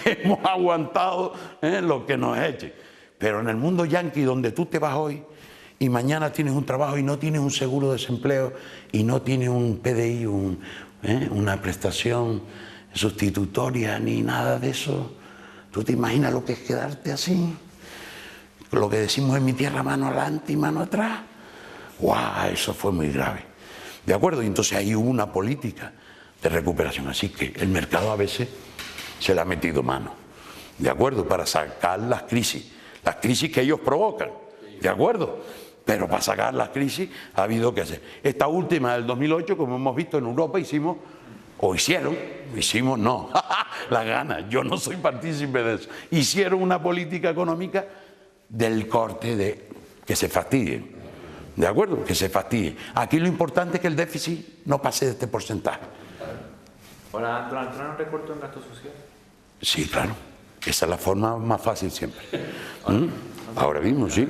Speaker 2: hemos aguantado lo que nos echen. Pero en el mundo yanqui, donde tú te vas hoy y mañana tienes un trabajo y no tienes un seguro de desempleo y no tienes un PDI, una prestación sustitutoria ni nada de eso, ¿tú te imaginas lo que es quedarte así? Lo que decimos en mi tierra, mano adelante y mano atrás. ¡Guau! Eso fue muy grave. ¿De acuerdo? Y entonces ahí hubo una política de recuperación. Así que el mercado a veces se le ha metido mano. ¿De acuerdo? Para sacar las crisis que ellos provocan. ¿De acuerdo? Pero para sacar las crisis ha habido que hacer. Esta última del 2008, como hemos visto en Europa, hicimos, no, las ganas, yo no soy partícipe de eso. Hicieron una política económica del corte de que se fastidien. ¿De acuerdo? Que se fastidien. Aquí lo importante es que el déficit no pase de este porcentaje.
Speaker 4: Ahora, Donald Trump recortó en gasto social.
Speaker 2: Sí, claro. Esa es la forma más fácil siempre. Ahora mismo, sí.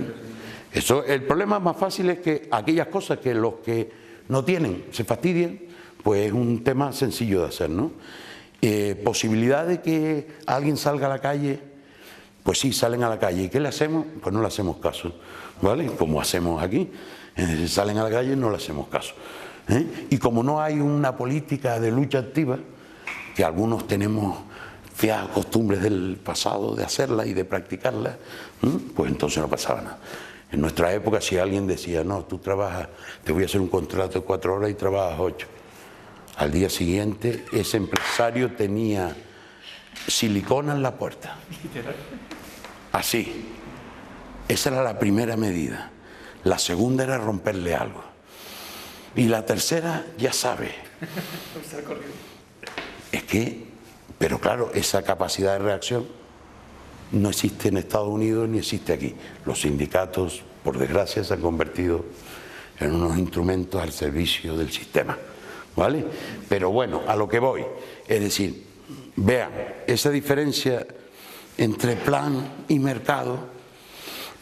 Speaker 2: El problema más fácil es que aquellas cosas que los que no tienen se fastidian, pues es un tema sencillo de hacer, ¿no? Posibilidad de que alguien salga a la calle, pues sí, salen a la calle. ¿Y qué le hacemos? Pues no le hacemos caso, ¿vale? Como hacemos aquí. Salen a la calle y no le hacemos caso. Y como no hay una política de lucha activa, que algunos tenemos fiadas costumbres del pasado de hacerla y de practicarla, pues entonces no pasaba nada. En nuestra época, si alguien decía, no, tú trabajas, te voy a hacer un contrato de 4 horas y trabajas 8. Al día siguiente, ese empresario tenía silicona en la puerta. Así. Esa era la primera medida. La segunda era romperle algo. Y la tercera, ya sabe. Es que, pero claro, esa capacidad de reacción no existe en Estados Unidos ni existe aquí. Los sindicatos, por desgracia, se han convertido en unos instrumentos al servicio del sistema, ¿vale? Pero bueno, a lo que voy, es decir, vean, esa diferencia entre plan y mercado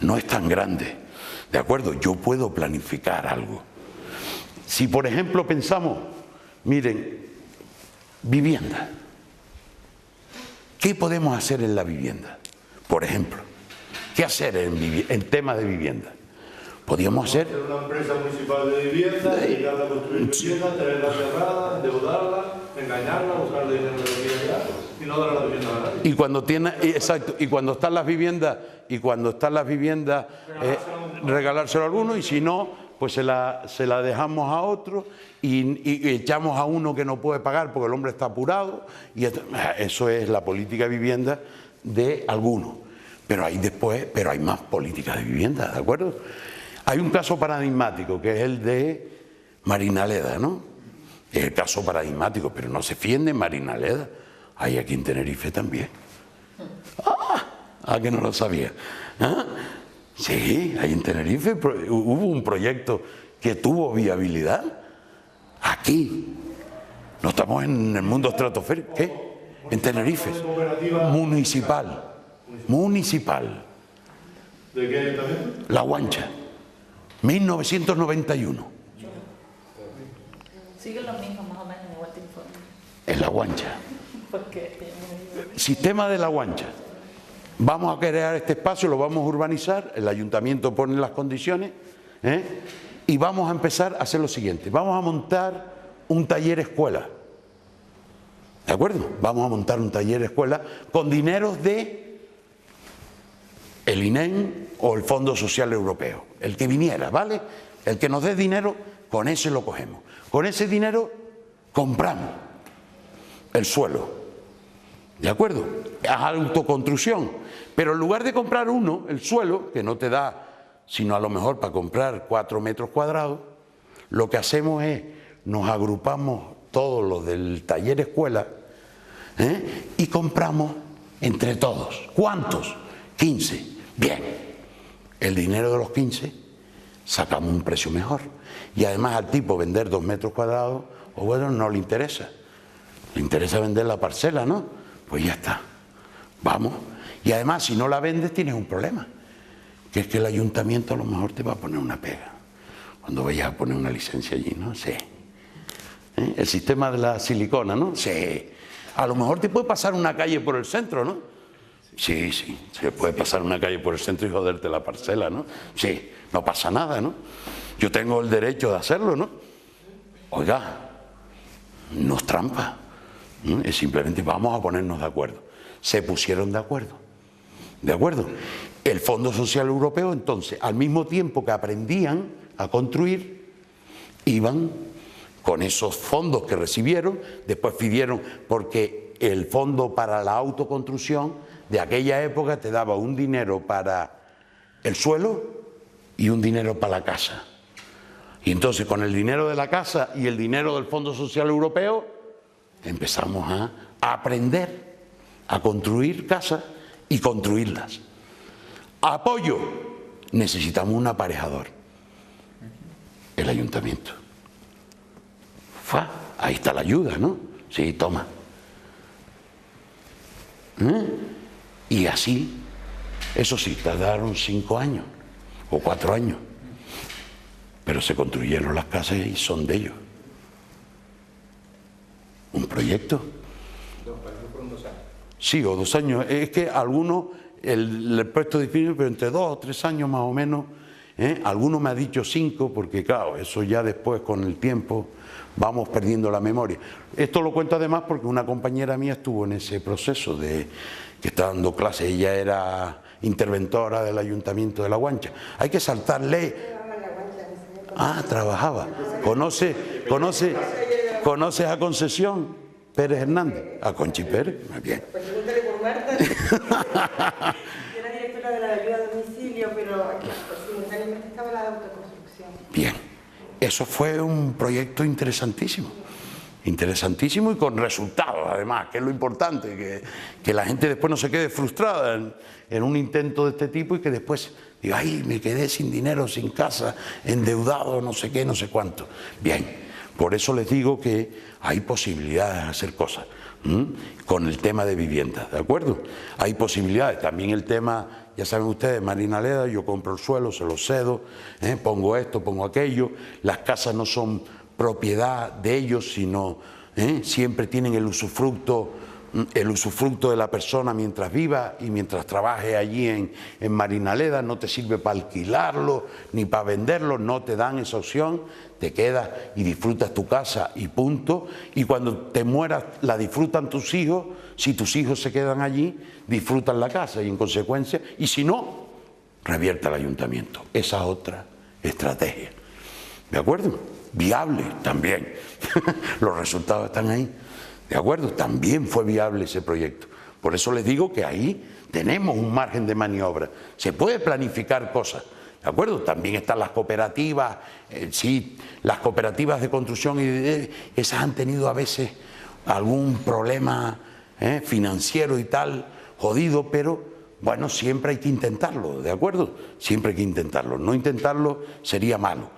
Speaker 2: no es tan grande. ¿De acuerdo? Yo puedo planificar algo. Si, por ejemplo, pensamos, miren, vivienda. ¿Qué podemos hacer en la vivienda? Por ejemplo, ¿qué hacer en tema de vivienda? Podríamos hacer
Speaker 3: una empresa municipal de vivienda, dedicarla a construir vivienda, tenerla cerrada, endeudarla, engañarla, buscarle dinero de vivienda y no darle la vivienda a nadie.
Speaker 2: Y cuando tiene, exacto, y cuando están las viviendas, regalárselo a alguno, y si no, pues se la dejamos a otro y echamos a uno que no puede pagar porque el hombre está apurado, y eso es la política de vivienda de algunos. Pero hay más políticas de vivienda, ¿de acuerdo? Hay un caso paradigmático que es el de Marinaleda, ¿no? Es el caso paradigmático, pero no se fiende en Marinaleda. Hay aquí en Tenerife también. Que no lo sabía. Sí, hay en Tenerife hubo un proyecto que tuvo viabilidad. Aquí. No estamos en el mundo estratosférico. ¿Qué? En Tenerife. Municipal.
Speaker 3: ¿De qué ayuntamiento?
Speaker 2: La Guancha. 1991.
Speaker 5: Siguen los mismos, más o menos, igual te informo.
Speaker 2: En La Guancha.
Speaker 5: Porque
Speaker 2: Sistema de La Guancha. Vamos a crear este espacio, lo vamos a urbanizar, el ayuntamiento pone las condiciones, y vamos a empezar a hacer lo siguiente. Vamos a montar un taller escuela. ¿De acuerdo? Vamos a montar un taller escuela con dineros de el INEM o el Fondo Social Europeo. El que viniera, ¿vale? El que nos dé dinero, con ese lo cogemos. Con ese dinero compramos el suelo. ¿De acuerdo? Es autoconstrucción. Pero en lugar de comprar uno, el suelo, que no te da sino a lo mejor para comprar 4 metros cuadrados, lo que hacemos es, nos agrupamos todos los del taller escuela, y compramos entre todos. ¿Cuántos? 15. Bien. El dinero de los 15 sacamos un precio mejor. Y además al tipo vender 2 metros cuadrados, o bueno, no le interesa. Le interesa vender la parcela, ¿no? Pues ya está. Vamos. Y además, si no la vendes, tienes un problema. Que es que el ayuntamiento a lo mejor te va a poner una pega. Cuando vayas a poner una licencia allí, ¿no? Sí. El sistema de la silicona, ¿no? Sí. A lo mejor te puede pasar una calle por el centro, ¿no? Sí, sí. Se puede pasar una calle por el centro y joderte la parcela, ¿no? Sí. No pasa nada, ¿no? Yo tengo el derecho de hacerlo, ¿no? Oiga, no es trampa. Es simplemente vamos a ponernos de acuerdo. Se pusieron de acuerdo. ¿De acuerdo? El Fondo Social Europeo, entonces, al mismo tiempo que aprendían a construir, iban con esos fondos que recibieron, después pidieron, porque el fondo para la autoconstrucción de aquella época te daba un dinero para el suelo y un dinero para la casa. Y entonces con el dinero de la casa y el dinero del Fondo Social Europeo empezamos a aprender a construir casas y construirlas. Apoyo. Necesitamos un aparejador. El ayuntamiento. Ahí está la ayuda, ¿no? Sí, toma. Y así, eso sí, tardaron 5 años o 4 años. Pero se construyeron las casas y son de ellos. Un proyecto.
Speaker 4: Fueron 2 años.
Speaker 2: Sí, o 2 años. Es que algunos, el puesto difícil, pero entre 2 o 3 años más o menos. Algunos me ha dicho 5, porque claro, eso ya después con el tiempo vamos perdiendo la memoria. Esto lo cuento además porque una compañera mía estuvo en ese proceso de que está dando clases. Ella era interventora del Ayuntamiento de La Guancha. Hay que saltarle. Ah, trabajaba. ¿Conoces a Concesión Pérez Hernández? A Conchi Pérez, muy bien.
Speaker 6: Pues pregúntale por Marta. Yo era directora de la ayuda a domicilio, pero simultáneamente estaba la de autoconstrucción.
Speaker 2: Bien, eso fue un proyecto interesantísimo. Interesantísimo y con resultados, además, que es lo importante, que la gente después no se quede frustrada en un intento de este tipo y que después diga, ay, me quedé sin dinero, sin casa, endeudado, no sé qué, no sé cuánto. Bien, por eso les digo que hay posibilidades de hacer cosas con el tema de vivienda, ¿de acuerdo? Hay posibilidades, también el tema, ya saben ustedes, Marinaleda, yo compro el suelo, se lo cedo, pongo esto, pongo aquello, las casas no son propiedad de ellos, sino siempre tienen el usufructo de la persona mientras viva y mientras trabaje allí en Marinaleda. No te sirve para alquilarlo ni para venderlo, no te dan esa opción, te quedas y disfrutas tu casa y punto. Y cuando te mueras la disfrutan tus hijos, si tus hijos se quedan allí, disfrutan la casa y en consecuencia, y si no, revierte al ayuntamiento. Esa es otra estrategia. ¿De acuerdo? Viable también. Los resultados están ahí. ¿De acuerdo? También fue viable ese proyecto. Por eso les digo que ahí tenemos un margen de maniobra. Se puede planificar cosas. ¿De acuerdo? También están las cooperativas. Sí, las cooperativas de construcción, esas han tenido a veces algún problema financiero y tal, jodido, pero bueno, siempre hay que intentarlo. ¿De acuerdo? Siempre hay que intentarlo. No intentarlo sería malo.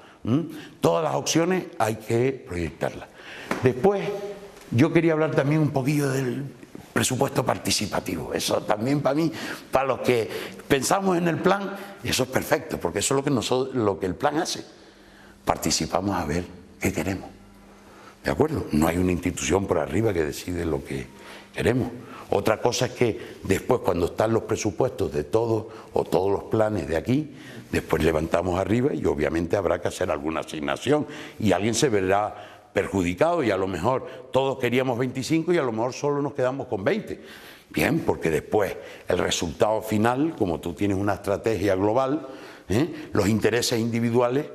Speaker 2: Todas las opciones hay que proyectarlas. Después, yo quería hablar también un poquillo del presupuesto participativo. Eso también para mí, para los que pensamos en el plan, eso es perfecto, porque eso es lo que el plan hace. Participamos a ver qué queremos. ¿De acuerdo? No hay una institución por arriba que decide lo que queremos. Otra cosa es que después, cuando están los presupuestos de todos o todos los planes de aquí, después levantamos arriba y obviamente habrá que hacer alguna asignación y alguien se verá perjudicado y a lo mejor todos queríamos 25 y a lo mejor solo nos quedamos con 20. Bien, porque después el resultado final, como tú tienes una estrategia global, los intereses individuales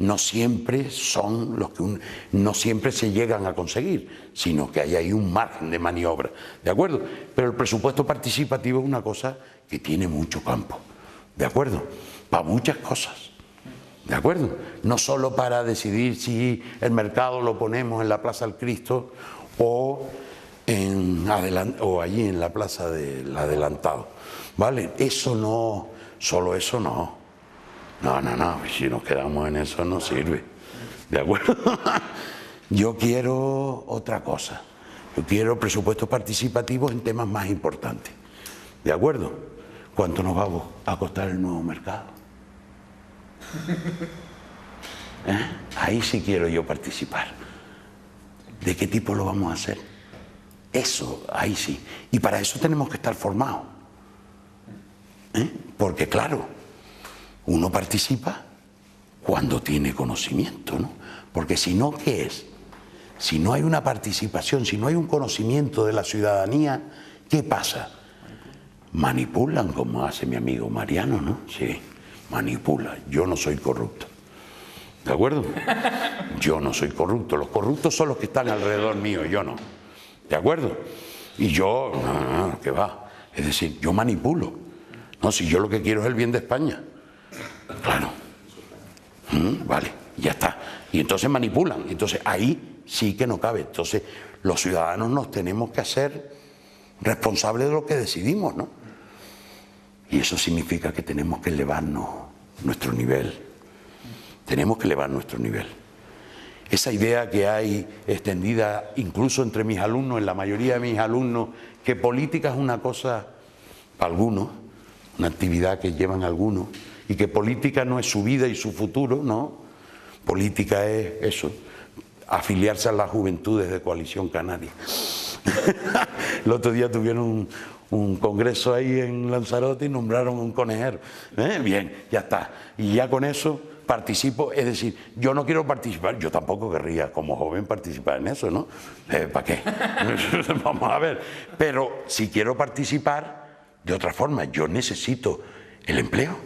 Speaker 2: no siempre son los que no siempre se llegan a conseguir, sino que hay ahí un margen de maniobra, ¿de acuerdo? Pero el presupuesto participativo es una cosa que tiene mucho campo, ¿de acuerdo? Para muchas cosas, ¿de acuerdo? No solo para decidir si el mercado lo ponemos en la Plaza del Cristo o allí en la Plaza del Adelantado, ¿vale? Eso no, solo eso no. No, si nos quedamos en eso no sirve, ¿de acuerdo? Yo quiero otra cosa, yo quiero presupuestos participativos en temas más importantes, ¿de acuerdo? ¿Cuánto nos va a costar el nuevo mercado? Ahí sí quiero yo participar. ¿De qué tipo lo vamos a hacer? Eso, ahí sí. Y para eso tenemos que estar formados. Porque claro, uno participa cuando tiene conocimiento, ¿no? Porque si no, ¿qué es? Si no hay una participación, si no hay un conocimiento de la ciudadanía, ¿qué pasa? Manipulan, como hace mi amigo Mariano, ¿no? Sí, manipula. Yo no soy corrupto, ¿de acuerdo? Yo no soy corrupto. Los corruptos son los que están alrededor mío, yo no, ¿de acuerdo? Y yo, no, ¿qué va? Es decir, yo manipulo. No, si yo lo que quiero es el bien de España. Claro, vale, ya está. Y entonces manipulan, entonces ahí sí que no cabe. Entonces los ciudadanos nos tenemos que hacer responsables de lo que decidimos, ¿no? Y eso significa que tenemos que elevarnos nuestro nivel. Tenemos que elevar nuestro nivel. Esa idea que hay extendida incluso entre mis alumnos, en la mayoría de mis alumnos, que política es una cosa para algunos, una actividad que llevan algunos, y que política no es su vida y su futuro, no. Política es eso, afiliarse a las juventudes de Coalición Canaria. El otro día tuvieron un congreso ahí en Lanzarote y nombraron un conejero. Bien, ya está. Y ya con eso participo, es decir, yo no quiero participar, yo tampoco querría como joven participar en eso, ¿no? ¿Para qué? Vamos a ver. Pero si quiero participar de otra forma, yo necesito el empleo.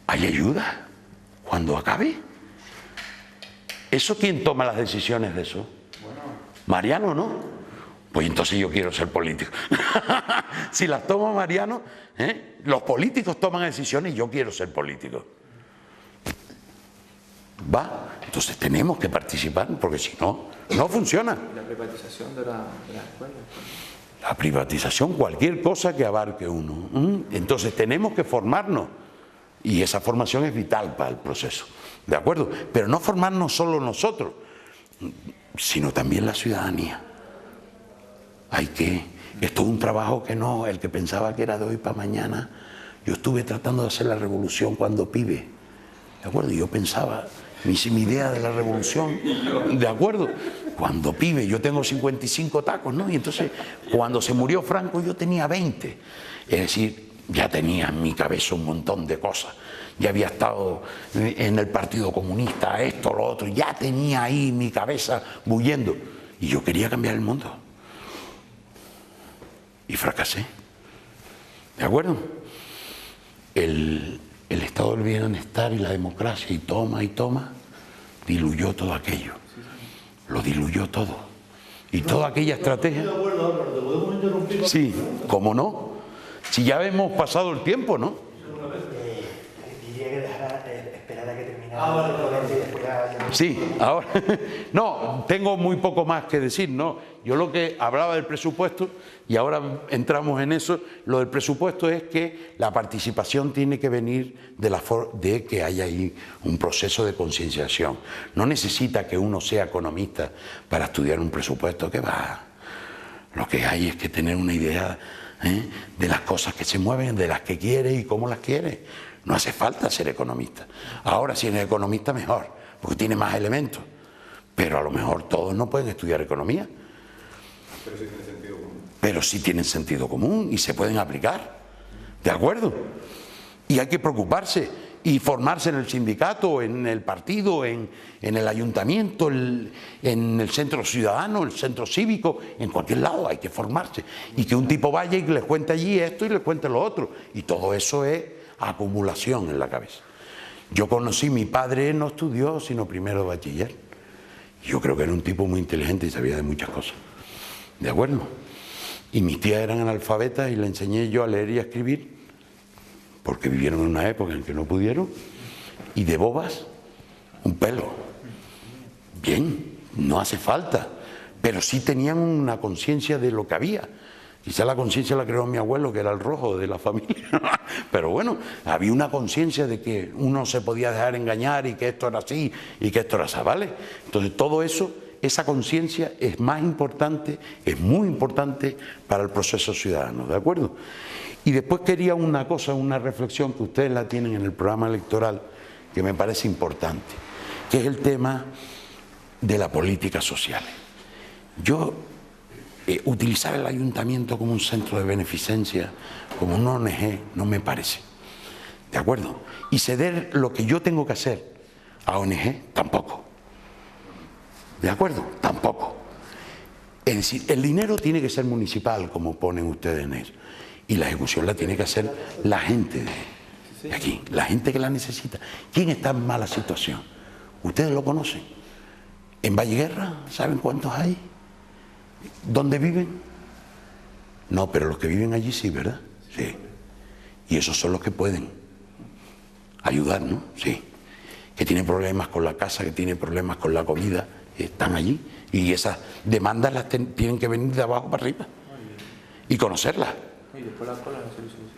Speaker 2: ¿Hay ayuda cuando acabe? ¿Eso quién toma las decisiones de eso? Mariano, ¿no? Pues entonces yo quiero ser político. Si las toma Mariano, los políticos toman decisiones y yo quiero ser político. ¿Va? Entonces tenemos que participar porque si no, no funciona.
Speaker 4: ¿Y la privatización de la escuela?
Speaker 2: La privatización, cualquier cosa que abarque uno. Entonces tenemos que formarnos. Y esa formación es vital para el proceso, ¿de acuerdo? Pero no formarnos solo nosotros, sino también la ciudadanía. Esto es un trabajo que no, el que pensaba que era de hoy para mañana. Yo estuve tratando de hacer la revolución cuando pibe, ¿de acuerdo? Y yo pensaba, mi idea de la revolución, ¿de acuerdo? Cuando pibe, yo tengo 55 tacos, ¿no? Y entonces, cuando se murió Franco, yo tenía 20. Es decir, ya tenía en mi cabeza un montón de cosas. Ya había estado en el Partido Comunista, esto, lo otro. Ya tenía ahí mi cabeza bullendo. Y yo quería cambiar el mundo. Y fracasé. ¿De acuerdo? El estado del bienestar y la democracia y toma, diluyó todo aquello. Lo diluyó todo. Y toda aquella estrategia...
Speaker 3: ¿De acuerdo, Álvaro? ¿Te podemos interrumpir?
Speaker 2: Sí, ¿cómo no? Si ya hemos pasado el tiempo, ¿no?
Speaker 1: Diría que esperar a que terminara.
Speaker 3: Vale.
Speaker 1: Y después ya...
Speaker 2: Sí, ahora... No, tengo muy poco más que decir, ¿no? Yo lo que hablaba del presupuesto, y ahora entramos en eso, lo del presupuesto es que la participación tiene que venir de que haya ahí un proceso de concienciación. No necesita que uno sea economista para estudiar un presupuesto, que va. Lo que hay es que tener una idea de las cosas que se mueven, de las que quiere y cómo las quiere. No hace falta ser economista. Ahora, si eres economista, mejor, porque tiene más elementos. pero a lo mejor todos no pueden estudiar economía.
Speaker 3: Pero sí tiene sentido común.
Speaker 2: Pero sí tienen sentido común y se pueden aplicar, ¿de acuerdo? Y hay que preocuparse y formarse en el sindicato, en el partido, en el ayuntamiento, en el centro ciudadano, el centro cívico, en cualquier lado hay que formarse. Y que un tipo vaya y les cuente allí esto y les cuente lo otro. Y todo eso es acumulación en la cabeza. Yo conocí, mi padre no estudió sino primero de bachiller. Yo creo que era un tipo muy inteligente y sabía de muchas cosas. ¿De acuerdo? Y mis tías eran analfabetas y le enseñé yo a leer y a escribir, porque vivieron en una época en que no pudieron, y de bobas, un pelo. Bien, no hace falta, pero sí tenían una conciencia de lo que había. Quizá la conciencia la creó mi abuelo, que era el rojo de la familia, pero bueno, había una conciencia de que uno se podía dejar engañar y que esto era así y que esto era así, ¿vale? Entonces todo eso, esa conciencia es más importante, es muy importante para el proceso ciudadano, ¿de acuerdo? Y después quería una cosa, una reflexión que ustedes la tienen en el programa electoral, que me parece importante, que es el tema de la política social. Yo, utilizar el ayuntamiento como un centro de beneficencia, como una ONG, no me parece, ¿de acuerdo? Y ceder lo que yo tengo que hacer a ONG, tampoco. ¿De acuerdo? Tampoco. Es decir, el dinero tiene que ser municipal, como ponen ustedes en eso. Y la ejecución la tiene que hacer la gente de aquí, la gente que la necesita. ¿Quién está en mala situación? Ustedes lo conocen. En Valleguerra, ¿saben cuántos hay? ¿Dónde viven? No, pero los que viven allí sí, ¿verdad? Sí. Y esos son los que pueden ayudar, ¿no? Sí. Que tienen problemas con la casa, que tienen problemas con la comida, están allí. Y esas demandas las tienen que venir de abajo para arriba. Y conocerlas.
Speaker 4: Y después las colas en el servicio social.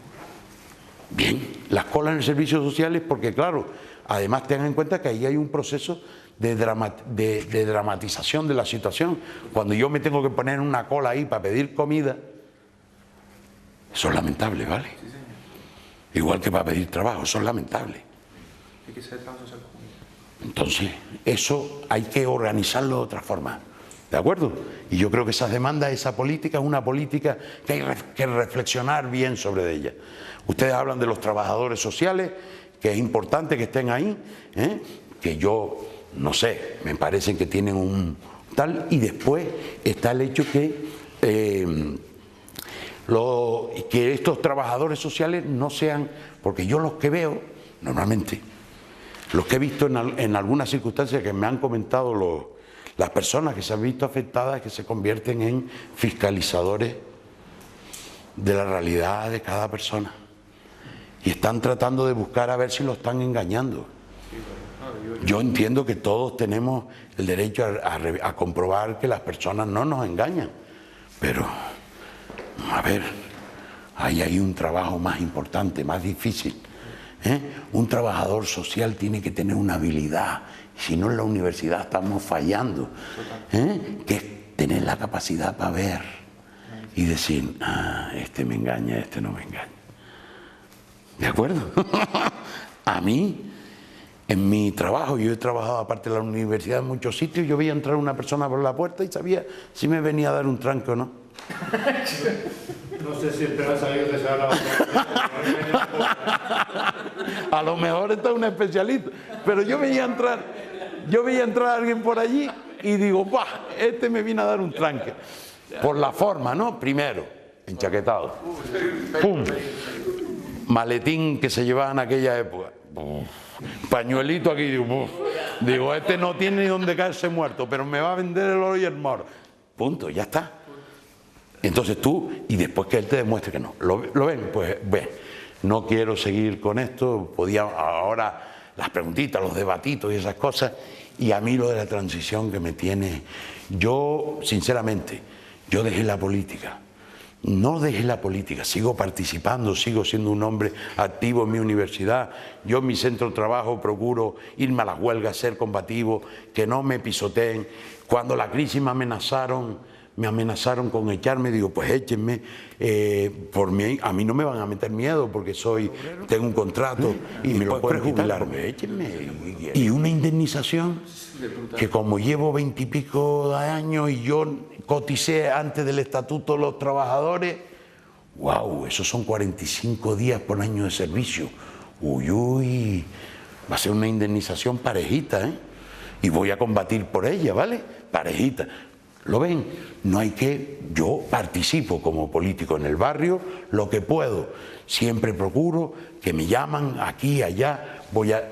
Speaker 2: Bien, las colas en el servicio social es porque, claro, además tengan en cuenta que ahí hay un proceso de dramatización de la situación. Cuando yo me tengo que poner en una cola ahí para pedir comida, eso es lamentable, ¿vale?
Speaker 4: Sí, señor.
Speaker 2: Igual que para pedir trabajo, eso es lamentable.
Speaker 4: Hay que ser trabajo social común.
Speaker 2: Entonces, eso hay que organizarlo de otra forma, ¿de acuerdo? Y yo creo que esas demandas, esa política es una política que hay que reflexionar bien sobre ella. Ustedes hablan de los trabajadores sociales, que es importante que estén ahí, que yo, no sé, me parece que tienen un tal, y después está el hecho que estos trabajadores sociales no sean, porque yo los que veo, normalmente, los que he visto en algunas circunstancias que me han comentado las personas que se han visto afectadas, que se convierten en fiscalizadores de la realidad de cada persona. Y están tratando de buscar a ver si lo están engañando. Yo entiendo que todos tenemos el derecho a comprobar que las personas no nos engañan. Pero, a ver, ahí hay un trabajo más importante, más difícil. Un trabajador social tiene que tener una habilidad, si no en la universidad estamos fallando, que es tener la capacidad para ver y decir, este me engaña, este no me engaña. ¿De acuerdo? A mí, en mi trabajo, yo he trabajado aparte de la universidad en muchos sitios, yo veía entrar una persona por la puerta y sabía si me venía a dar un tranque o no.
Speaker 3: No sé si esperas a que te se haga
Speaker 2: A lo mejor está un especialista, pero yo veía entrar a alguien por allí y digo, ¡buah! Este me viene a dar un tranque. Por la forma, ¿no? Primero, enchaquetado. ¡Pum! Maletín que se llevaba en aquella época. Pañuelito aquí, digo, este no tiene ni dónde caerse muerto, pero me va a vender el oro y el moro. Punto, ya está. Entonces tú, y después que él te demuestre que no, ¿lo ven? Pues ven, no quiero seguir con esto, podía ahora las preguntitas, los debatitos y esas cosas, y a mí lo de la transición que me tiene, yo sinceramente, yo dejé la política, no dejé la política, sigo participando, sigo siendo un hombre activo en mi universidad, yo en mi centro de trabajo procuro irme a las huelgas, ser combativo, que no me pisoteen. Cuando la crisis me amenazaron, me amenazaron con echarme, digo, pues échenme, por mí, a mí no me van a meter miedo porque tengo un contrato y me lo pueden jubilar, échenme. Y una indemnización que como llevo 20 y pico de años y yo coticé antes del Estatuto de los Trabajadores, wow, esos son 45 días por año de servicio. Uy, uy, va a ser una indemnización parejita, ¿eh? Y voy a combatir por ella, ¿vale? Parejita. ¿Lo ven? No hay que... Yo participo como político en el barrio, lo que puedo. Siempre procuro que me llaman aquí, allá,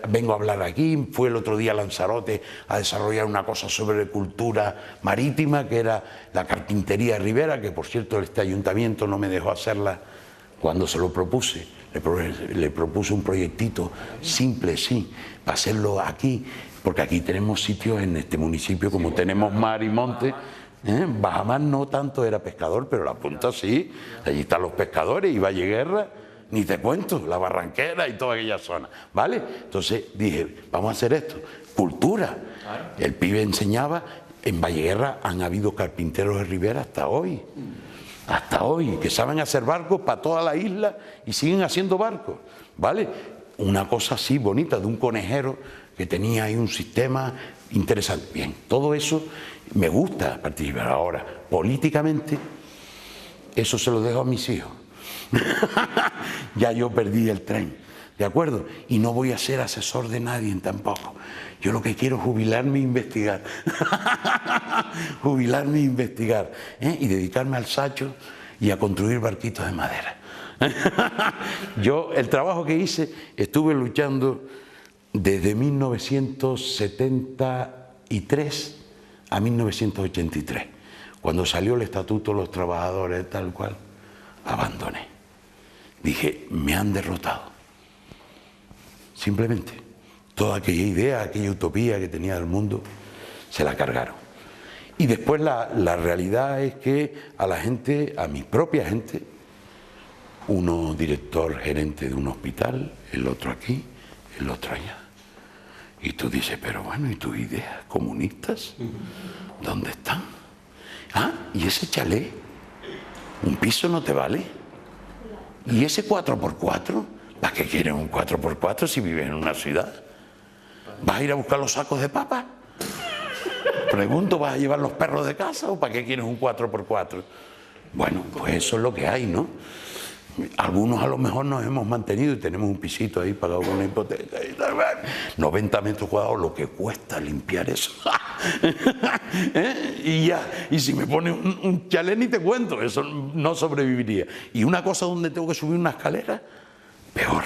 Speaker 2: vengo a hablar aquí. Fui el otro día a Lanzarote a desarrollar una cosa sobre cultura marítima, que era la carpintería de Ribera, que por cierto este ayuntamiento no me dejó hacerla cuando se lo propuse. Le propuse un proyectito simple, sí, para hacerlo aquí, porque aquí tenemos sitios en este municipio, como tenemos mar y monte. Bajamar no tanto era pescador, pero la punta sí, allí están los pescadores y Valle Guerra, ni te cuento, la Barranquera y toda aquella zona, ¿vale? Entonces dije, vamos a hacer esto, cultura. El pibe enseñaba, en Valle Guerra han habido carpinteros de Ribera hasta hoy, que saben hacer barcos para toda la isla y siguen haciendo barcos, ¿vale? Una cosa así bonita, de un conejero que tenía ahí un sistema interesante. Bien, todo eso me gusta participar. Ahora, políticamente, eso se lo dejo a mis hijos. Ya yo perdí el tren, ¿de acuerdo? Y no voy a ser asesor de nadie tampoco. Yo lo que quiero es jubilarme e investigar. Jubilarme e investigar, ¿eh? Y dedicarme al sacho y a construir barquitos de madera. Yo, el trabajo que hice, estuve luchando desde 1973 a 1983. Cuando salió el Estatuto de los Trabajadores, tal cual, abandoné. Dije, me han derrotado. Simplemente. Toda aquella idea, aquella utopía que tenía del mundo, se la cargaron. Y después la realidad es que a la gente, a mi propia gente, uno director gerente de un hospital, el otro aquí, el otro allá. Y tú dices, pero bueno, ¿y tus ideas comunistas? ¿Dónde están? Ah, ¿y ese chalet? ¿Un piso no te vale? ¿Y ese 4x4? ¿Para qué quieres un 4x4 si vives en una ciudad? ¿Vas a ir a buscar los sacos de papa? Pregunto, ¿vas a llevar los perros de casa o para qué quieres un 4x4? Bueno, pues eso es lo que hay, ¿no? Algunos a lo mejor nos hemos mantenido y tenemos un pisito ahí pagado con una hipoteca y tal, 90 metros cuadrados, lo que cuesta limpiar eso. Y ya, y si me pone un chalet ni te cuento, eso no sobreviviría. Y una cosa donde tengo que subir una escalera, peor.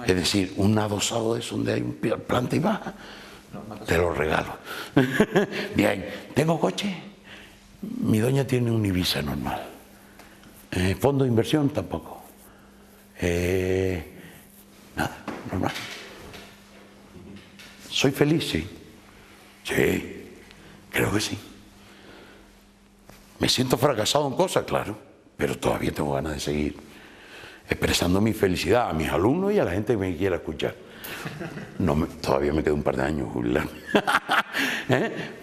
Speaker 2: Es decir, un adosado de eso donde hay planta y baja, te lo regalo. Bien, ¿tengo coche? Mi doña tiene un Ibiza normal. Fondo de inversión tampoco. Nada, normal. ¿Soy feliz? Sí. Sí, creo que sí. ¿Me siento fracasado en cosas? Claro, pero todavía tengo ganas de seguir expresando mi felicidad a mis alumnos y a la gente que me quiera escuchar. Todavía me queda un par de años jubilarme.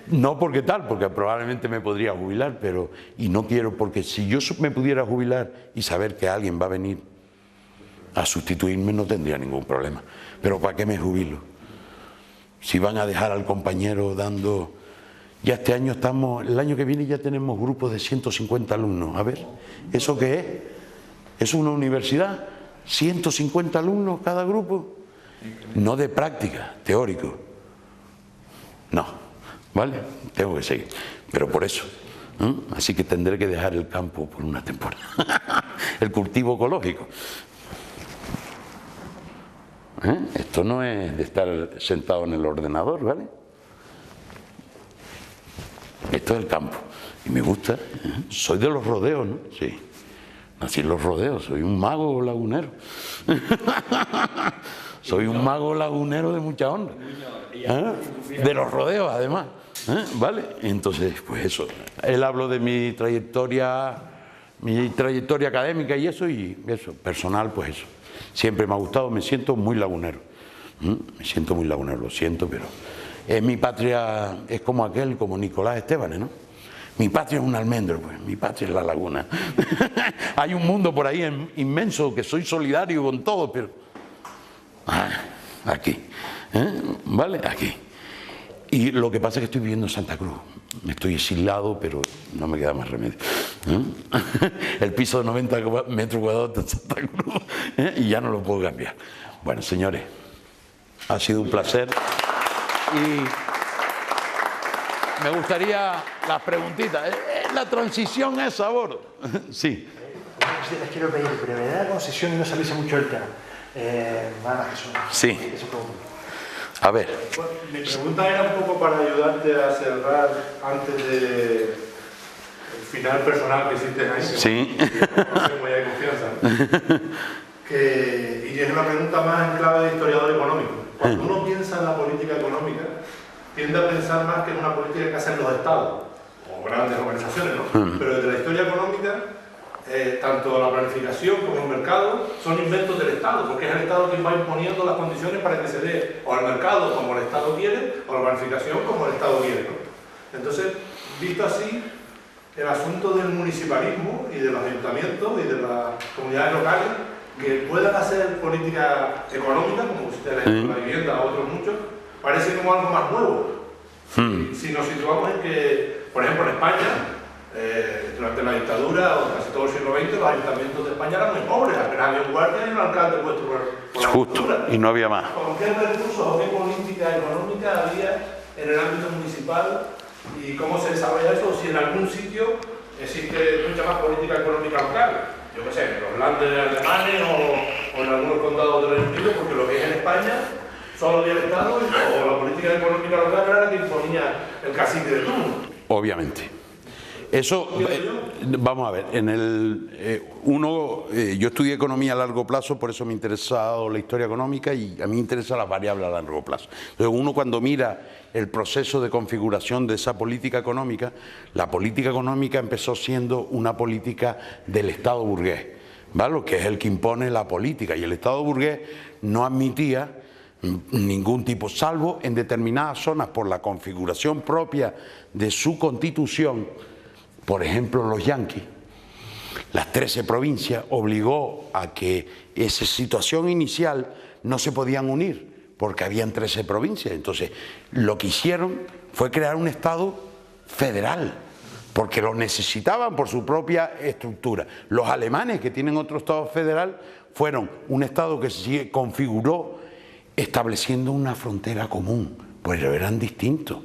Speaker 2: No porque tal, porque probablemente me podría jubilar, pero y no quiero, porque si yo me pudiera jubilar y saber que alguien va a venir a sustituirme, no tendría ningún problema. Pero ¿para qué me jubilo? Si van a dejar al compañero dando... Ya este año estamos, el año que viene ya tenemos grupos de 150 alumnos. A ver, ¿eso qué es? ¿Es una universidad? ¿150 alumnos cada grupo? No de práctica, teórico. No, ¿vale? Tengo que seguir. Pero por eso. Así que tendré que dejar el campo por una temporada. El cultivo ecológico. Esto no es de estar sentado en el ordenador, ¿vale? Esto es el campo. Y me gusta. Soy de los rodeos, ¿no? Sí. Nací en los rodeos. Soy un mago lagunero. Soy un mago lagunero de mucha honra. De los rodeos, además. ¿Vale? Entonces, pues eso. Él habló de mi trayectoria académica y eso personal, pues eso. Siempre me ha gustado, me siento muy lagunero. Me siento muy lagunero, lo siento, pero... mi patria es como Nicolás Estebanes, ¿no? Mi patria es un almendro, pues, mi patria es la laguna. Hay un mundo por ahí inmenso que soy solidario con todo, pero... aquí, ¿vale? Aquí. Y lo que pasa es que estoy viviendo en Santa Cruz. Estoy exilado, pero no me queda más remedio. El piso de 90 metros cuadrados de Santa Cruz, y ya no lo puedo cambiar. Bueno, señores, ha sido un placer. Y me gustaría las preguntitas. La transición es sabor. Sí.
Speaker 1: Les quiero pedir brevedad de concesión y no salirse mucho del tema. Nada, eso.
Speaker 2: Sí. A ver.
Speaker 3: Bueno, mi pregunta era un poco para ayudarte a cerrar antes del final personal que hiciste ahí.
Speaker 2: Sí.
Speaker 3: Muy de confianza. Y es una pregunta más en clave de historiador económico. Cuando uno piensa en la política económica, tiende a pensar más que en una política que hacen los estados o grandes organizaciones, ¿no? Pero desde la historia económica, tanto la planificación como el mercado son inventos del Estado, porque es el Estado quien va imponiendo las condiciones para que se dé o al mercado como el Estado quiere, o a la planificación como el Estado quiere, ¿no? Entonces, visto así, el asunto del municipalismo y de los ayuntamientos y de las comunidades locales que puedan hacer política económica, como usted la vivienda o otros muchos, parece como algo más nuevo. Si nos situamos en que, por ejemplo, en España, durante la dictadura o casi todo el siglo XX, los ayuntamientos de España eran muy pobres, apenas había un guardia y un alcalde puesto por la
Speaker 2: Justo,
Speaker 3: cultura.
Speaker 2: y no había más.
Speaker 3: ¿Con qué recursos o qué política económica había en el ámbito municipal y cómo se desarrolla eso? O si en algún sitio existe mucha más política económica local, yo qué sé, en los landes alemanes o en algunos condados del Reino Unido, porque lo que es en España solo había el Estado o la política económica local era la que imponía el cacique de turno.
Speaker 2: Obviamente. Eso, vamos a ver, yo estudié economía a largo plazo, por eso me ha interesado la historia económica y a mí me interesan las variables a largo plazo. Entonces uno cuando mira el proceso de configuración de esa política económica, la política económica empezó siendo una política del Estado burgués, ¿vale? Que es el que impone la política, y el Estado burgués no admitía ningún tipo, salvo en determinadas zonas por la configuración propia de su constitución. Por ejemplo, los yanquis, las 13 provincias, obligó a que esa situación inicial no se podían unir, porque habían 13 provincias. Entonces, lo que hicieron fue crear un Estado federal, porque lo necesitaban por su propia estructura. Los alemanes, que tienen otro Estado federal, fueron un Estado que se configuró estableciendo una frontera común, pero eran distintos.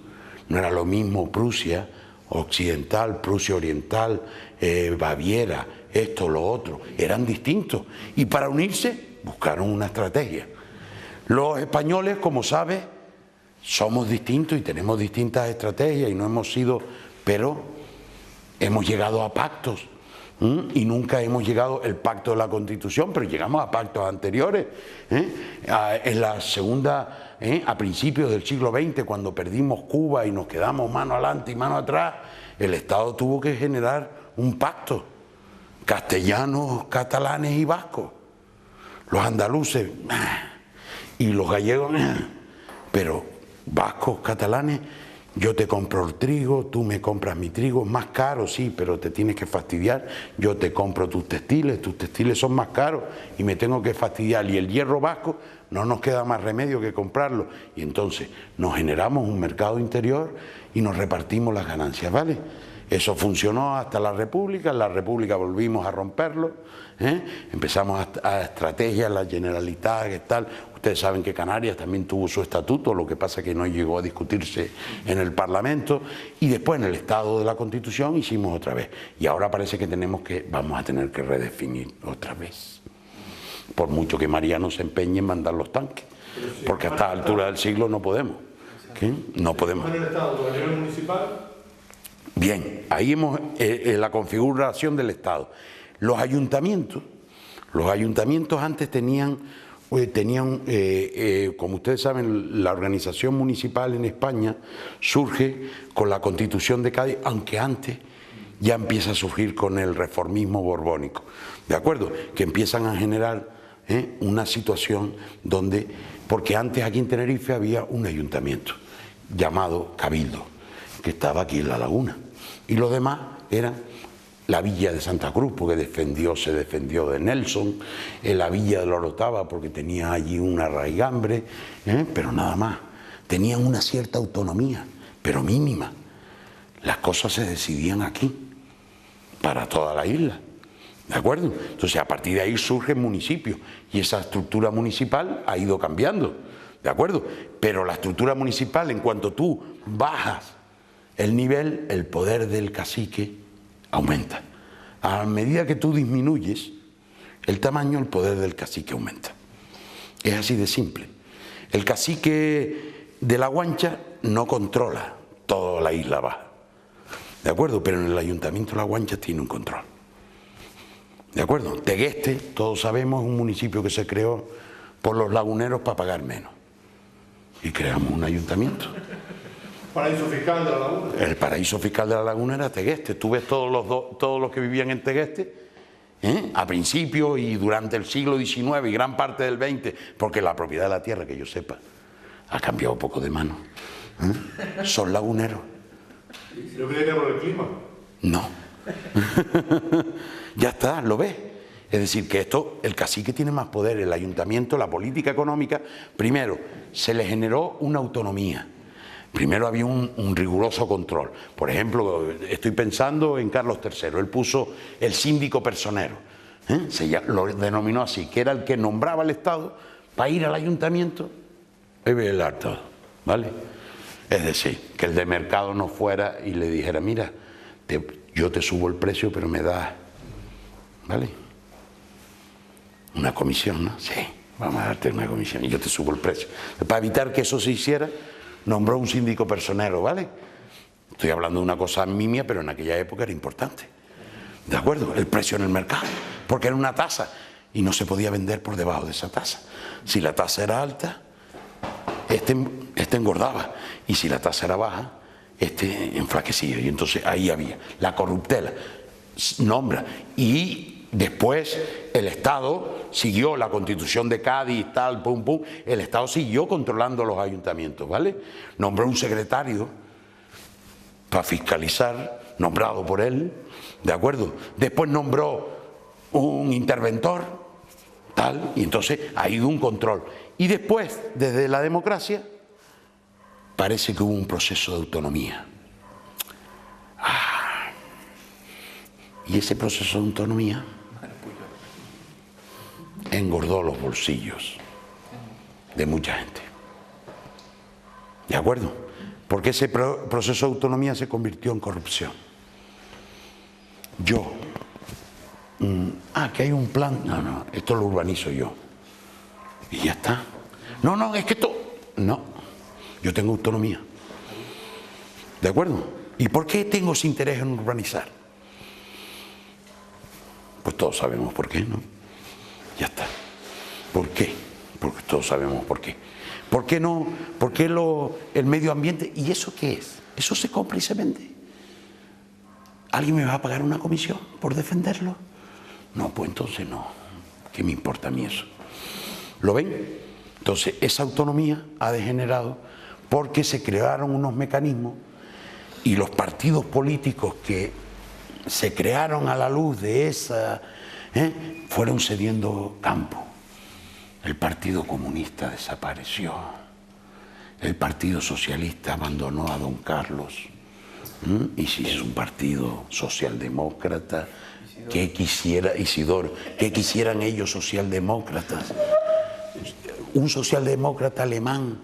Speaker 2: No era lo mismo Prusia Occidental, Prusia Oriental, Baviera, esto, lo otro, eran distintos. Y para unirse buscaron una estrategia. Los españoles, como sabes, somos distintos y tenemos distintas estrategias y no hemos sido, pero hemos llegado a pactos. Y nunca hemos llegado al pacto de la Constitución, pero llegamos a pactos anteriores. En la segunda, a principios del siglo XX, cuando perdimos Cuba y nos quedamos mano adelante y mano atrás, el Estado tuvo que generar un pacto. Castellanos, catalanes y vascos. Los andaluces y los gallegos, pero vascos, catalanes. Yo te compro el trigo, tú me compras mi trigo, más caro, sí, pero te tienes que fastidiar. Yo te compro tus textiles son más caros y me tengo que fastidiar. Y el hierro vasco no nos queda más remedio que comprarlo. Y entonces nos generamos un mercado interior y nos repartimos las ganancias, ¿vale? Eso funcionó hasta la República. En la República volvimos a romperlo, empezamos a estrategias, la Generalitat, que tal. Ustedes saben que Canarias también tuvo su estatuto, lo que pasa es que no llegó a discutirse en el Parlamento, y después en el Estado de la Constitución hicimos otra vez. Y ahora parece que vamos a tener que redefinir otra vez. Por mucho que Mariano se empeñe en mandar los tanques, porque a esta altura del siglo no podemos. ¿Qué? No podemos.
Speaker 3: ¿En el Estado, a nivel municipal?
Speaker 2: Bien, ahí hemos la configuración del Estado. Los ayuntamientos antes tenían, como ustedes saben, la organización municipal en España surge con la Constitución de Cádiz, aunque antes ya empieza a surgir con el reformismo borbónico, ¿de acuerdo? Que empiezan a generar una situación donde, porque antes aquí en Tenerife había un ayuntamiento llamado Cabildo, que estaba aquí en La Laguna, Y los demás eran la villa de Santa Cruz, porque se defendió de Nelson, la villa de la Orotava, porque tenía allí una raigambre, pero nada más. Tenían una cierta autonomía, pero mínima. Las cosas se decidían aquí, para toda la isla. ¿De acuerdo? Entonces, a partir de ahí surgen municipios y esa estructura municipal ha ido cambiando. ¿De acuerdo? Pero la estructura municipal, en cuanto tú bajas el nivel, el poder del cacique aumenta. A medida que tú disminuyes el tamaño, el poder del cacique aumenta. Es así de simple. El cacique de La Guancha no controla toda la isla baja. ¿De acuerdo? Pero en el ayuntamiento de La Guancha tiene un control. ¿De acuerdo? Tegueste, todos sabemos, es un municipio que se creó por los laguneros para pagar menos. Y creamos un ayuntamiento.
Speaker 3: Paraíso fiscal de la laguna.
Speaker 2: El paraíso fiscal de la laguna era Tegueste. Tú ves todos los que vivían en Tegueste, a principios y durante el siglo XIX y gran parte del XX, porque la propiedad de la tierra, que yo sepa, ha cambiado un poco de mano. Son laguneros.
Speaker 3: ¿Y no cree que por el clima?
Speaker 2: No. Ya está, lo ves. Es decir, que esto, el cacique tiene más poder, el ayuntamiento, la política económica. Primero, se le generó una autonomía. Primero había un riguroso control. Por ejemplo, estoy pensando en Carlos III. Él puso el síndico personero. Lo denominó así, que era el que nombraba al Estado para ir al ayuntamiento y velar todo. ¿Vale? Es decir, que el de mercado no fuera y le dijera, mira, yo te subo el precio, pero me das, ¿vale? Una comisión, ¿no? Sí, vamos a darte una comisión y yo te subo el precio. Para evitar que eso se hiciera, nombró un síndico personero, ¿vale? Estoy hablando de una cosa nimia, pero en aquella época era importante. ¿De acuerdo? El precio en el mercado, porque era una tasa y no se podía vender por debajo de esa tasa. Si la tasa era alta, este engordaba, y si la tasa era baja, este enflaquecía. Y entonces ahí había la corruptela, nombra. Y después el Estado siguió la Constitución de Cádiz, tal, pum, pum. El Estado siguió controlando los ayuntamientos, ¿vale? Nombró un secretario para fiscalizar, nombrado por él, ¿de acuerdo? Después nombró un interventor, tal, y entonces ha ido un control. Y después, desde la democracia, parece que hubo un proceso de autonomía. Y ese proceso de autonomía engordó los bolsillos de mucha gente. ¿De acuerdo? Porque ese proceso de autonomía se convirtió en corrupción. Que hay un plan. No, esto lo urbanizo yo. Y ya está. No, es que esto... No, yo tengo autonomía. ¿De acuerdo? ¿Y por qué tengo ese interés en urbanizar? Pues todos sabemos por qué, ¿no? Ya está. ¿Por qué? Porque todos sabemos por qué. ¿Por qué no? ¿Por qué el medio ambiente? ¿Y eso qué es? ¿Eso se compra y se vende? ¿Alguien me va a pagar una comisión por defenderlo? No, pues entonces no. ¿Qué me importa a mí eso? ¿Lo ven? Entonces, esa autonomía ha degenerado porque se crearon unos mecanismos y los partidos políticos que se crearon a la luz de esa, fueron cediendo campo. El Partido Comunista desapareció, el Partido Socialista abandonó a don Carlos y se hizo un partido socialdemócrata. ¿Qué quisiera Isidoro? ¿Qué quisieran ellos socialdemócratas? Un socialdemócrata alemán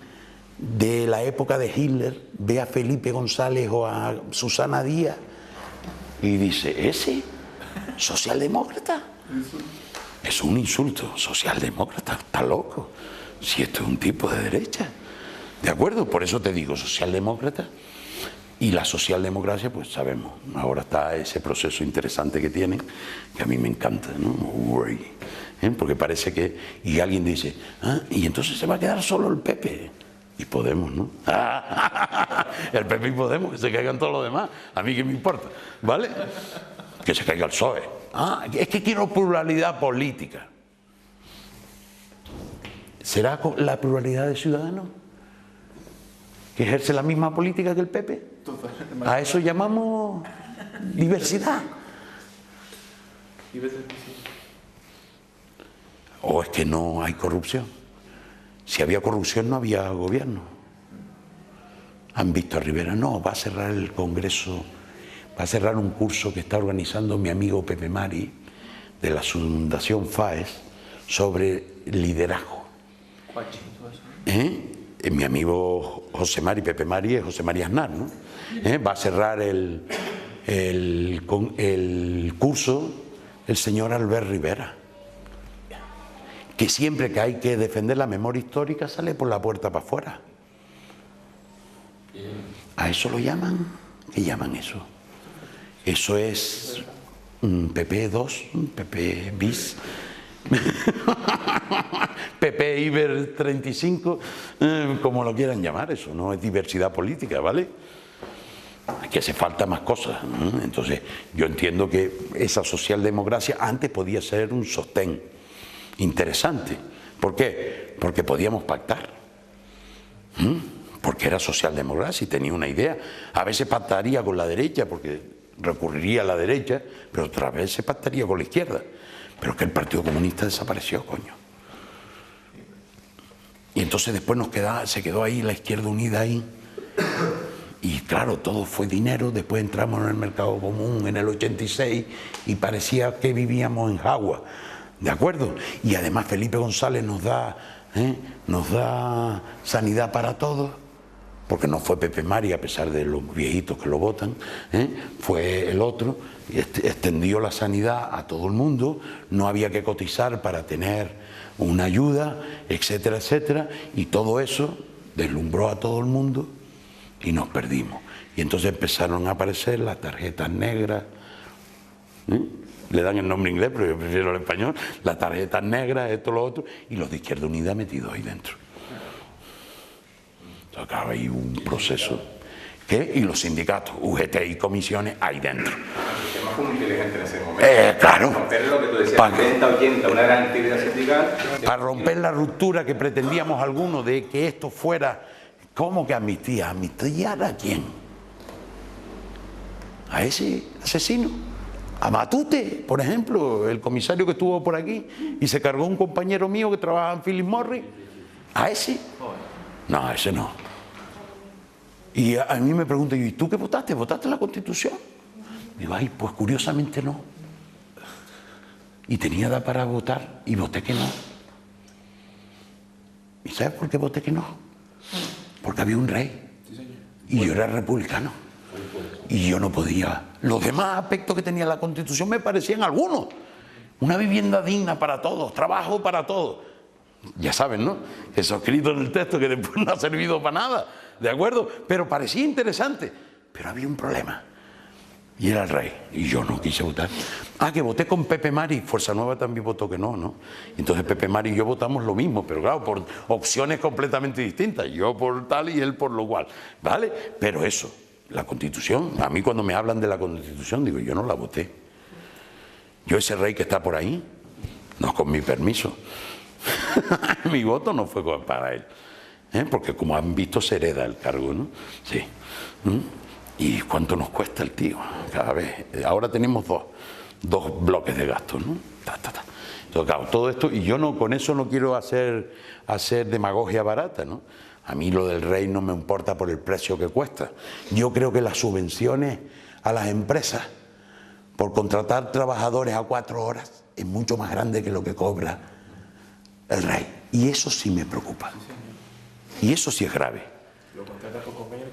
Speaker 2: de la época de Hitler ve a Felipe González o a Susana Díaz y dice, ¿ese socialdemócrata? Es un insulto, socialdemócrata, está loco. Si esto es un tipo de derecha. ¿De acuerdo? Por eso te digo, socialdemócrata. Y la socialdemocracia, pues sabemos, ahora está ese proceso interesante que tienen, que a mí me encanta, ¿no? Porque parece que... Y alguien dice, y entonces se va a quedar solo el PP. Y Podemos, ¿no? El PP y Podemos, que se caigan todos los demás. A mí qué me importa, ¿vale? Que se caiga el PSOE. Es que quiero pluralidad política. ¿Será la pluralidad de Ciudadanos que ejerce la misma política que el PP? ¿A eso llamamos Diversidad. ¿O es que no hay corrupción? Si había corrupción no había gobierno. Han visto a Rivera, no, va a cerrar el Congreso, va a cerrar un curso que está organizando mi amigo Pepe Mari de la Fundación FAES sobre liderazgo. Mi amigo José Mari, Pepe Mari es José María Aznar, ¿no? Va a cerrar el curso el señor Albert Rivera, que siempre que hay que defender la memoria histórica sale por la puerta para afuera. ¿A eso lo llaman? ¿Qué llaman eso? Eso es PP2, PP bis, PP Iber 35, como lo quieran llamar, eso no es diversidad política, ¿vale? Que hace falta más cosas, ¿no? Entonces yo entiendo que esa socialdemocracia antes podía ser un sostén interesante. ¿Por qué? Porque podíamos pactar. Porque era socialdemocracia y tenía una idea. A veces pactaría con la derecha porque recurriría a la derecha, pero otras veces pactaría con la izquierda. Pero es que el Partido Comunista desapareció, coño. Y entonces después se quedó ahí la Izquierda Unida ahí. Y claro, todo fue dinero. Después entramos en el mercado común en el 86 y parecía que vivíamos en Jagua. ¿De acuerdo? Y además Felipe González nos da sanidad para todos, porque no fue Pepe Mari, a pesar de los viejitos que lo votan, fue el otro, y extendió la sanidad a todo el mundo, no había que cotizar para tener una ayuda, etcétera, etcétera, y todo eso deslumbró a todo el mundo y nos perdimos. Y entonces empezaron a aparecer las tarjetas negras, le dan el nombre inglés, pero yo prefiero el español, las tarjetas negras, esto, lo otro, y los de Izquierda Unida metidos ahí dentro. Entonces, acaba ahí un proceso. ¿Qué? Y los sindicatos, UGT y comisiones ahí dentro.
Speaker 7: El tema fue muy inteligente en ese momento.
Speaker 2: Claro.
Speaker 7: Romper lo que tú decías, 70-80, una gran actividad sindical.
Speaker 2: Para romper la ruptura que pretendíamos algunos de que esto fuera, ¿cómo que amnistía? ¿Amnistiar a quién? ¿A ese asesino? A Matute, por ejemplo, el comisario que estuvo por aquí y se cargó un compañero mío que trabajaba en Philip Morris. ¿A ese? No, a ese no. Y a mí me preguntan, ¿y tú qué votaste? ¿Votaste la Constitución? Digo, ay, pues curiosamente no. Y tenía edad para votar y voté que no. ¿Y sabes por qué voté que no? Porque había un rey y yo era republicano. Y yo no podía. Los demás aspectos que tenía la Constitución me parecían algunos. Una vivienda digna para todos, trabajo para todos. Ya saben, ¿no? Eso escrito en el texto que después no ha servido para nada, ¿de acuerdo? Pero parecía interesante. Pero había un problema. Y era el rey. Y yo no quise votar. Que voté con Pepe Mari. Fuerza Nueva también votó que no, ¿no? Entonces Pepe Mari y yo votamos lo mismo, pero claro, por opciones completamente distintas. Yo por tal y él por lo cual, ¿vale? Pero eso, la Constitución, a mí cuando me hablan de la Constitución, digo, yo no la voté. Yo ese rey que está por ahí, no con mi permiso. Mi voto no fue para él. Porque como han visto se hereda el cargo, ¿no? Sí. ¿Y cuánto nos cuesta el tío? Cada vez. Ahora tenemos dos bloques de gastos, ¿no? Entonces, claro, todo esto, y yo no con eso no quiero hacer demagogia barata, ¿no? A mí lo del rey no me importa por el precio que cuesta. Yo creo que las subvenciones a las empresas por contratar trabajadores a 4 horas es mucho más grande que lo que cobra el rey. Y eso sí me preocupa. Y eso sí es grave.
Speaker 4: ¿Lo contratas por convenio?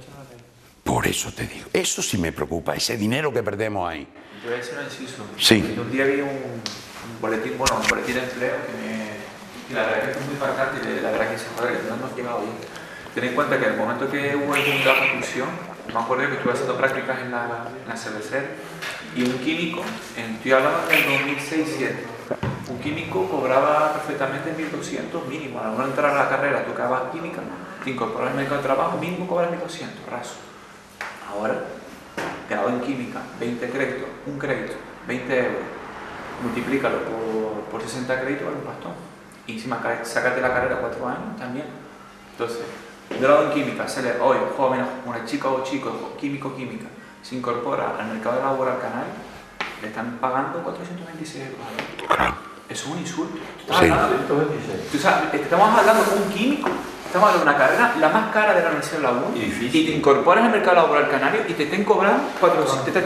Speaker 2: Por eso te digo, eso sí me preocupa, ese dinero que perdemos ahí.
Speaker 4: Yo voy a decir un inciso.
Speaker 2: Sí.
Speaker 4: Un día vi un boletín de empleo que la verdad que es muy impactante y la verdad que se joder, no hemos llegado bien. Ten en cuenta que en el momento que hubo el boom de la construcción, me acuerdo que estuve haciendo prácticas en la cervecera y un químico, estoy hablando del 2006-2007, un químico cobraba perfectamente 1.200 mínimo. Al no entrar a la carrera, tocaba química, te incorporas al mercado de trabajo, mínimo cobras 1.200, raso. Ahora, grado en química, 20 créditos, un crédito, 20 euros, multiplícalo por 60 créditos, vale un pastón. Y encima sácate la carrera 4 años también. Entonces, un grado en química, sale hoy, joven, una chica o chico, química, se incorpora al mercado laboral canario, le están pagando 426 euros al año.
Speaker 2: Claro.
Speaker 4: Eso es un insulto.
Speaker 2: Sí.
Speaker 4: Tú sabes, estamos hablando con un químico, estamos hablando de una carrera la más cara de la Universidad de la UNO, y te incorporas al mercado laboral canario y te estén cobrando 400, te estén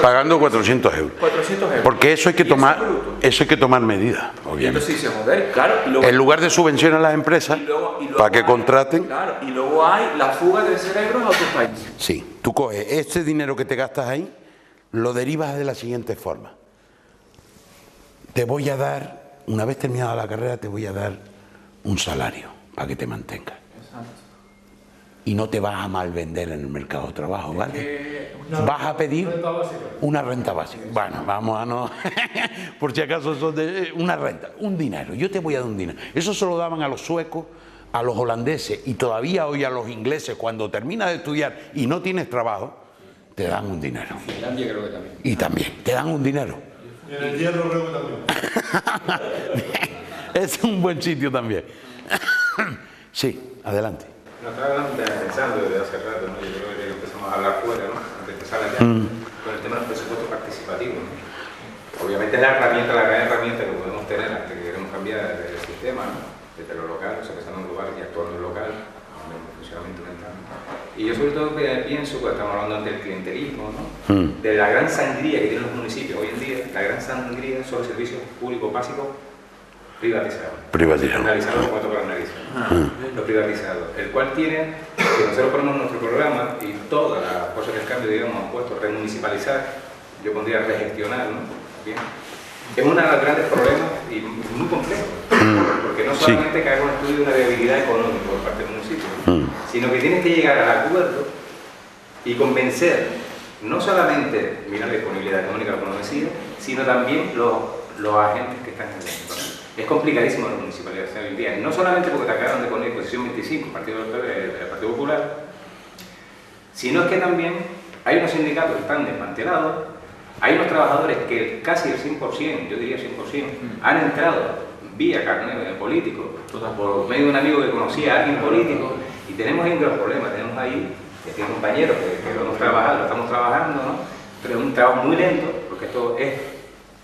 Speaker 2: Pagando 400 euros.
Speaker 4: 400 euros.
Speaker 2: Porque eso hay que tomar medidas,
Speaker 4: Y
Speaker 2: obviamente.
Speaker 4: entonces dice, joder, claro. Y luego,
Speaker 2: En lugar de subvencionar a las empresas,
Speaker 4: y luego
Speaker 2: para que
Speaker 4: hay,
Speaker 2: contraten.
Speaker 4: Claro, y luego hay la fuga de cerebros a otros países.
Speaker 2: Sí, tú coges ese dinero que te gastas ahí, lo derivas de la siguiente forma. Te voy a dar, una vez terminada la carrera, te voy a dar un salario para que te mantengas.
Speaker 4: Exacto.
Speaker 2: Y no te vas a mal vender en el mercado de trabajo, ¿vale? Vas a pedir una renta básica. Bueno, vamos a no... Por si acaso eso de una renta, un dinero. Yo te voy a dar un dinero. Eso se lo daban a los suecos, a los holandeses y todavía hoy a los ingleses. Cuando terminas de estudiar y no tienes trabajo, te dan un dinero.
Speaker 7: Finlandia creo que también.
Speaker 2: Y también, te dan un dinero.
Speaker 3: Y en el hierro creo que también.
Speaker 2: Es un buen sitio también. Sí, adelante.
Speaker 7: No, estaba pensando desde hace rato, ¿no? Yo creo que empezamos a hablar fuera, ¿no? Antes de empezar allá, con el tema del presupuesto participativo, ¿no? Obviamente es la gran herramienta que podemos tener antes que queremos cambiar el sistema, ¿no? Desde lo local, o sea, que sea un lugar y actuando en lo local, en el funcionamiento mental. Y yo sobre todo pienso, cuando estamos hablando del clientelismo, ¿no? De la gran sangría que tienen los municipios hoy en día, la gran sangría son los servicios públicos básicos privatizados. Privatizados como toca la nariz. Lo privatizado. El cual tiene, que nosotros ponemos en nuestro programa y todas las cosas del cambio, digamos, han puesto remunicipalizar, yo pondría regestionar, ¿no? Bien. Es uno de los grandes problemas y muy complejo, porque no solamente cae un estudio de una viabilidad económica por parte del municipio, sino que tienes que llegar al acuerdo y convencer no solamente, mira la disponibilidad económica, como decía, sino también los agentes que están en el entorno. Es complicadísimo la municipalización hoy en día, no solamente porque te acaban de poner posición 25, Partido Popular, sino es que también hay unos sindicatos que están desmantelados. Hay unos trabajadores que casi el 100%, yo diría 100%, han entrado vía carnet político, por medio de un amigo que conocía a alguien político, y tenemos ahí un gran problema. Tenemos ahí compañeros que lo estamos trabajando, ¿no? Pero es un trabajo muy lento, porque esto es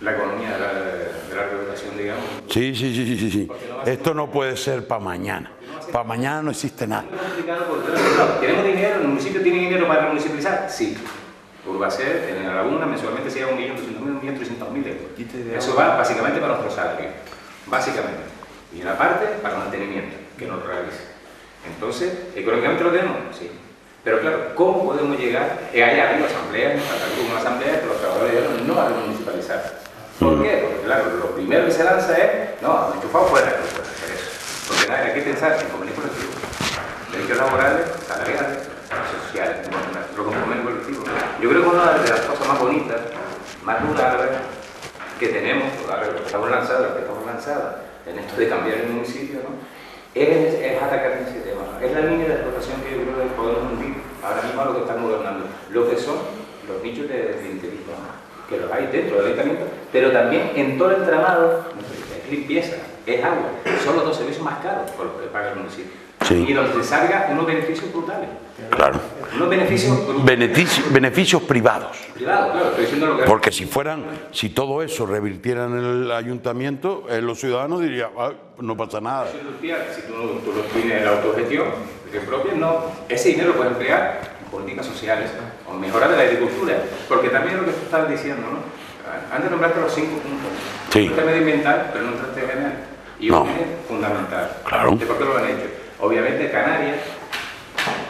Speaker 7: la economía de la regulación, digamos.
Speaker 2: Sí. Esto no puede ser para mañana. Para mañana no existe nada.
Speaker 7: Es complicado porque tenemos dinero, el municipio tiene dinero para municipalizar, sí. Urbacet, en la laguna, mensualmente se lleva 1.200.000, 1.300.000 euros. Eso va básicamente para nuestro salario, básicamente. Y una parte para mantenimiento, que no lo realiza. Entonces, ¿económicamente lo tenemos? Sí. Pero claro, ¿cómo podemos llegar? Hay habido asambleas, una asamblea, pero los trabajadores no van a municipalizar. ¿Por qué? Porque claro, lo primero que se lanza es, no, enchufado fuera, no puede hacer eso. Porque nada, hay que pensar en convenios colectivos, derechos laborales, salariales, sociales, los convenios colectivos. Yo creo que una de las cosas más bonitas, más durables que tenemos, que estamos lanzados en esto de cambiar el municipio, ¿no? es atacar ese tema. Es la línea de explotación que yo creo que podemos hundir ahora mismo a lo que están gobernando, lo que son los nichos de clientelismo, que los hay dentro del ayuntamiento, pero también en todo el entramado. Es limpieza, es agua, son los dos servicios más caros por los que paga el municipio.
Speaker 2: Sí.
Speaker 7: Y donde salga unos beneficios brutales.
Speaker 2: Claro.
Speaker 7: Unos
Speaker 2: Beneficios privados.
Speaker 7: Claro, estoy diciendo lo que...
Speaker 2: Porque si todo eso revirtiera en el ayuntamiento, los ciudadanos dirían, no pasa nada.
Speaker 7: Si tú no tienes la autogestión propia, no, ese dinero lo puedes emplear en políticas sociales o mejorar de la agricultura. Porque también lo que tú estabas diciendo, ¿no? Antes nombraste los 5 puntos.
Speaker 2: Sí.
Speaker 7: No entraste medioambiental, pero no entraste general. Y
Speaker 2: No.
Speaker 7: uno es fundamental.
Speaker 2: Claro.
Speaker 7: ¿De por qué lo han hecho? Obviamente Canarias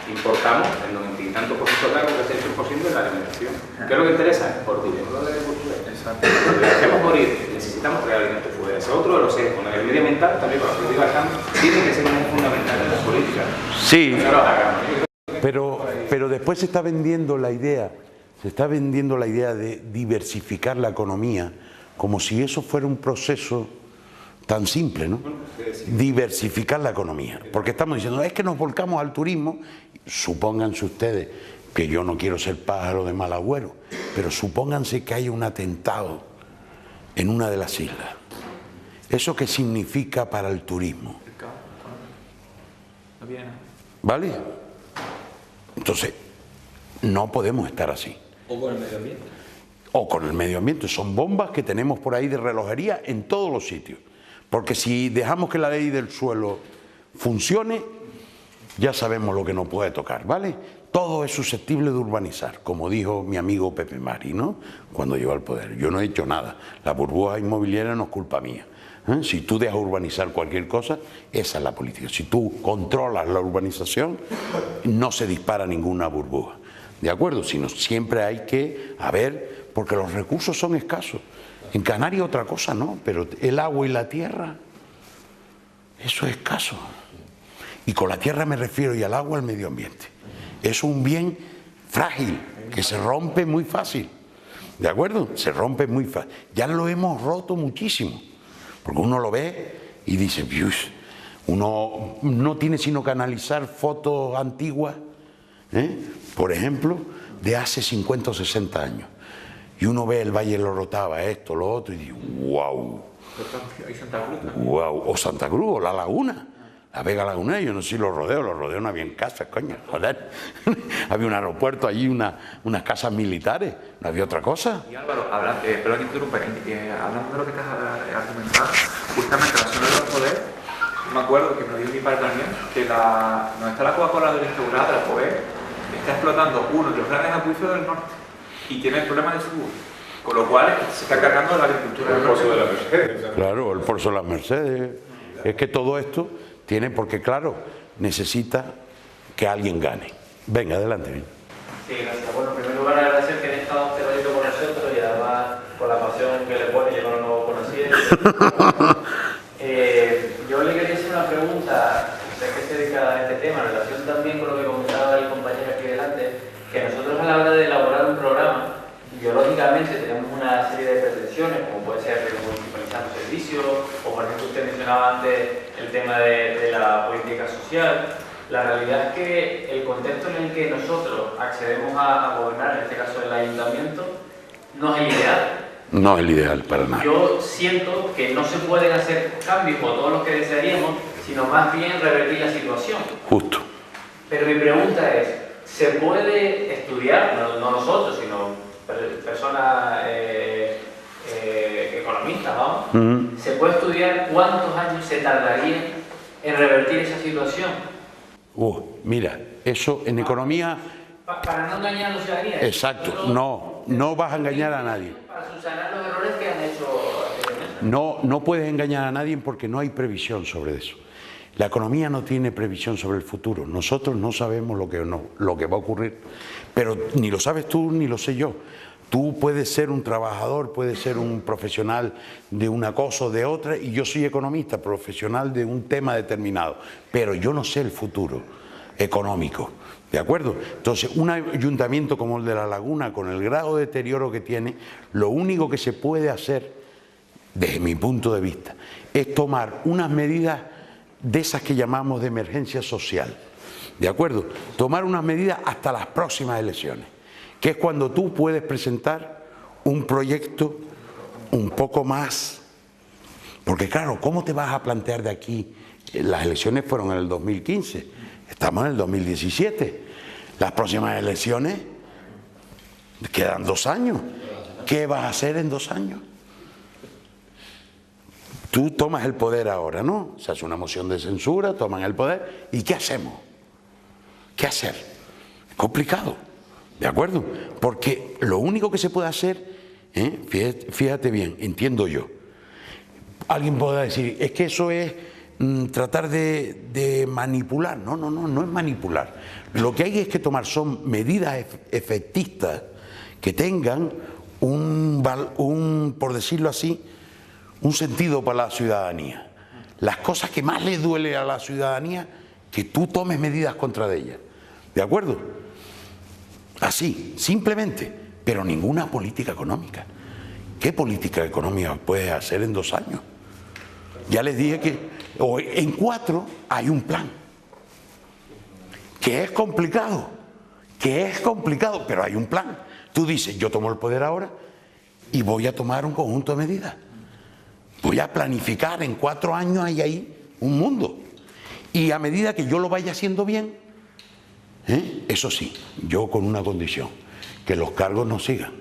Speaker 7: importamos el 90 y tanto por ciento cargo, que es el 100% de la alimentación. ¿Qué es lo que interesa? Por dinero de la agricultura.
Speaker 4: Exacto.
Speaker 7: Lo que hacemos morir, necesitamos crear alimento fuera. Ese es otro de los sesgos. El medioambiental, también para los que tiene que ser muy fundamental en las políticas.
Speaker 2: Sí,
Speaker 7: No lo hagamos.
Speaker 2: pero después se está vendiendo la idea de diversificar la economía como si eso fuera un proceso tan simple, ¿no? Diversificar la economía, porque estamos diciendo, es que nos volcamos al turismo. Supónganse ustedes, que yo no quiero ser pájaro de mal agüero, pero supónganse que hay un atentado en una de las islas. ¿Eso qué significa para el turismo? ¿Vale? Entonces, No podemos estar así.
Speaker 4: O con el medio ambiente.
Speaker 2: O con el medio ambiente. Son bombas que tenemos por ahí de relojería en todos los sitios. Porque si dejamos que la ley del suelo funcione, ya sabemos lo que nos puede tocar, ¿vale? Todo es susceptible de urbanizar, como dijo mi amigo Pepe Mari, ¿no? Cuando llegó al poder. Yo no he hecho nada. La burbuja inmobiliaria no es culpa mía. Si tú dejas urbanizar cualquier cosa, esa es la política. Si tú controlas la urbanización, no se dispara ninguna burbuja. ¿De acuerdo? Sino siempre hay que ver, porque los recursos son escasos. En Canarias otra cosa no, pero el agua y la tierra, eso es escaso. Y con la tierra me refiero y al agua al medio ambiente. Es un bien frágil, que se rompe muy fácil. ¿De acuerdo? Se rompe muy fácil. Ya lo hemos roto muchísimo. Porque uno lo ve y dice, Dios, uno no tiene sino que analizar fotos antiguas, por ejemplo, de hace 50 o 60 años. Y uno ve el Valle de los Orotava, esto, lo otro, y dice, wow. Wow. O Santa Cruz, o La Laguna. La Vega Laguna, yo no sé si los rodeos no había casas, coño, joder. Había un aeropuerto allí, unas casas militares, no había otra cosa.
Speaker 4: Y Álvaro, pero aquí interrumpa, hablando de lo que estás argumentando, justamente la zona del poder, me acuerdo que me lo dio mi padre también, que donde está la Coca-Cola restaurada, la POE, está explotando uno de los grandes acuíferos del norte y tiene problemas de salud. Con lo cual se está cargando la agricultura del norte.
Speaker 7: El Pozo de las Mercedes.
Speaker 2: Claro, el Pozo de las Mercedes. Es que todo esto tiene, porque claro, necesita que alguien gane. Venga, adelante.
Speaker 8: Sí, gracias. Bueno, en primer lugar agradecer que hayan estado este ratito con nosotros y además con la pasión que le pone, yo no lo conocía. Yo le quería hacer una pregunta, sé que se dedica a este tema, en relación también con lo que comentaba el compañero aquí delante, que nosotros a la hora de elaborar un programa, biológicamente tenemos una serie de pretensiones, como puede ser municipalizar un servicio, o por ejemplo usted mencionaba antes el tema de la política social. La realidad es que el contexto en el que nosotros accedemos a gobernar, en este caso el ayuntamiento, no es el ideal.
Speaker 2: No es el ideal para nada.
Speaker 8: Yo siento que no se pueden hacer cambios o todos los que desearíamos, sino más bien revertir la situación.
Speaker 2: Justo.
Speaker 8: Pero mi pregunta es, ¿se puede estudiar, no nosotros, sino personas economistas, vamos? ¿Se puede estudiar cuántos años se tardaría en revertir esa situación?
Speaker 2: Mira, eso en economía...
Speaker 8: Para no engañar a la ciudadanía.
Speaker 2: Exacto, no vas a engañar a nadie.
Speaker 8: Para subsanar los errores que han hecho.
Speaker 2: No puedes engañar a nadie porque no hay previsión sobre eso. La economía no tiene previsión sobre el futuro. Nosotros no sabemos lo que va a ocurrir, pero ni lo sabes tú ni lo sé yo. Tú puedes ser un trabajador, puedes ser un profesional de una cosa o de otra, y yo soy economista, profesional de un tema determinado, pero yo no sé el futuro económico, ¿de acuerdo? Entonces, un ayuntamiento como el de La Laguna, con el grado de deterioro que tiene, lo único que se puede hacer, desde mi punto de vista, es tomar unas medidas de esas que llamamos de emergencia social, ¿de acuerdo? Tomar unas medidas hasta las próximas elecciones, que es cuando tú puedes presentar un proyecto un poco más, porque claro, ¿cómo te vas a plantear de aquí? Las elecciones fueron en el 2015, estamos en el 2017, las próximas elecciones quedan 2 años, ¿qué vas a hacer en 2 años? Tú tomas el poder ahora, ¿no? Se hace una moción de censura, toman el poder, ¿y qué hacemos? ¿Qué hacer? Es complicado. ¿De acuerdo? Porque lo único que se puede hacer, fíjate bien, entiendo yo, alguien podrá decir, es que eso es tratar de manipular. No es manipular. Lo que hay es que tomar son medidas efectistas que tengan por decirlo así, un sentido para la ciudadanía. Las cosas que más le duele a la ciudadanía, que tú tomes medidas contra ellas. ¿De acuerdo? Así, simplemente, pero ninguna política económica. ¿Qué política económica puedes hacer en 2 años? Ya les dije que en 4 hay un plan, que es complicado, pero hay un plan. Tú dices, yo tomo el poder ahora y voy a tomar un conjunto de medidas. Voy a planificar, en 4 años hay ahí un mundo. Y a medida que yo lo vaya haciendo bien, Eso sí, yo con una condición, que los cargos no sigan.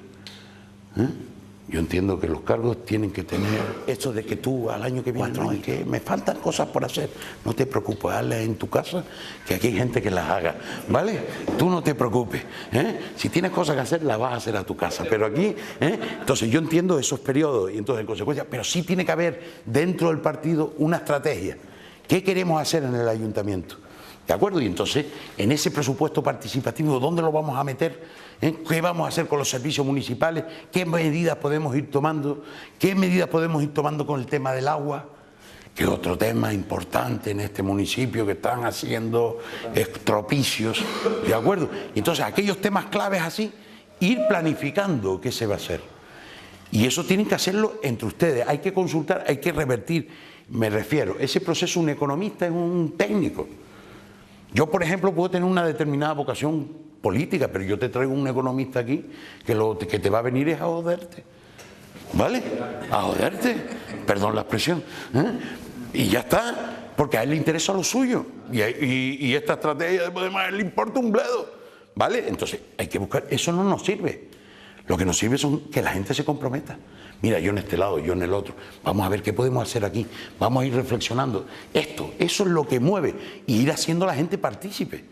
Speaker 2: Yo entiendo que los cargos tienen que tener esto de que tú al año que viene, no, es que me faltan cosas por hacer. No te preocupes, hazlas en tu casa, que aquí hay gente que las haga, ¿vale? Tú no te preocupes, si tienes cosas que hacer, las vas a hacer a tu casa, pero aquí, entonces yo entiendo esos periodos y entonces en consecuencia, pero sí tiene que haber dentro del partido una estrategia. ¿Qué queremos hacer en el ayuntamiento? ¿De acuerdo? Y entonces, en ese presupuesto participativo, ¿dónde lo vamos a meter? ¿Qué vamos a hacer con los servicios municipales? ¿Qué medidas podemos ir tomando? ¿Qué medidas podemos ir tomando con el tema del agua? Que es otro tema importante en este municipio, que están haciendo estropicios, ¿de acuerdo? Y entonces, aquellos temas claves así, ir planificando qué se va a hacer. Y eso tienen que hacerlo entre ustedes. Hay que consultar, hay que revertir. Me refiero, ese proceso, un economista es un técnico. Yo, por ejemplo, puedo tener una determinada vocación política, pero yo te traigo un economista aquí que lo que te va a venir es a joderte. ¿Vale? A joderte. Perdón la expresión. Y ya está. Porque a él le interesa lo suyo. Y esta estrategia de Podemos, a él le importa un bledo. ¿Vale? Entonces, hay que buscar. Eso no nos sirve. Lo que nos sirve son que la gente se comprometa. Mira, yo en este lado, yo en el otro. Vamos a ver qué podemos hacer aquí. Vamos a ir reflexionando. Eso es lo que mueve. Y ir haciendo a la gente partícipe.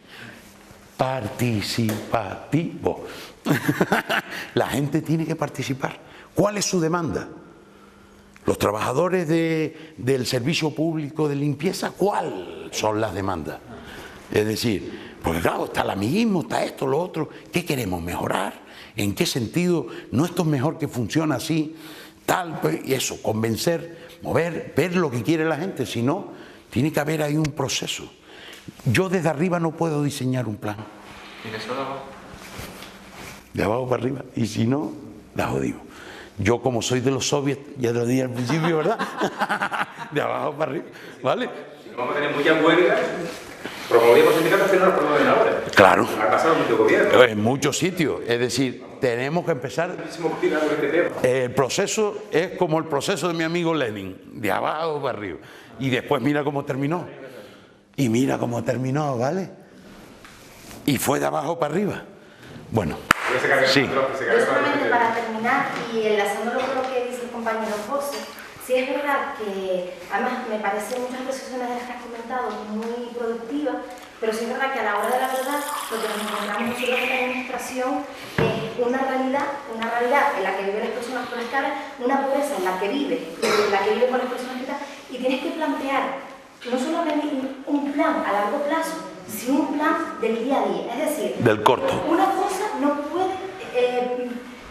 Speaker 2: Participativo. La gente tiene que participar. ¿Cuál es su demanda? Los trabajadores del servicio público de limpieza, ¿cuáles son las demandas? Es decir, porque claro, está el amiguismo, está esto, lo otro. ¿Qué queremos mejorar? ¿En qué sentido? No, esto es mejor que funcione así, tal, pues, y eso, convencer, mover, ver lo que quiere la gente. Si no, tiene que haber ahí un proceso. Yo desde arriba no puedo diseñar un plan.
Speaker 4: ¿Y eso de abajo?
Speaker 2: De abajo para arriba. Y si no, la jodimos. Yo, como soy de los soviets, ya lo dije al principio, ¿verdad? De abajo para arriba, ¿vale?
Speaker 7: Si vamos a tener muchas huelgas, promovemos sindicatos que no los promueven ahora.
Speaker 2: Claro.
Speaker 7: Ha pasado mucho gobierno.
Speaker 2: En muchos sitios. Es decir, tenemos que empezar. El proceso es como el proceso de mi amigo Lenin, de abajo para arriba. Y después mira cómo terminó. Y mira cómo terminó, ¿vale? Y fue de abajo para arriba. Bueno, sí.
Speaker 9: Yo solamente para terminar y enlazándolo con lo que dice el compañero José, sí es verdad que, además me parecen muchas reflexiones de las que has comentado muy productivas, pero sí es verdad que a la hora de la verdad lo que nos encontramos nosotros en la administración es una realidad en la que viven las personas con las caras, una pobreza en la que vive con las personas que están, y tienes que plantear no solamente un plan a largo plazo, sino un plan del día a día, es decir,
Speaker 2: del corto.
Speaker 9: Una cosa no puede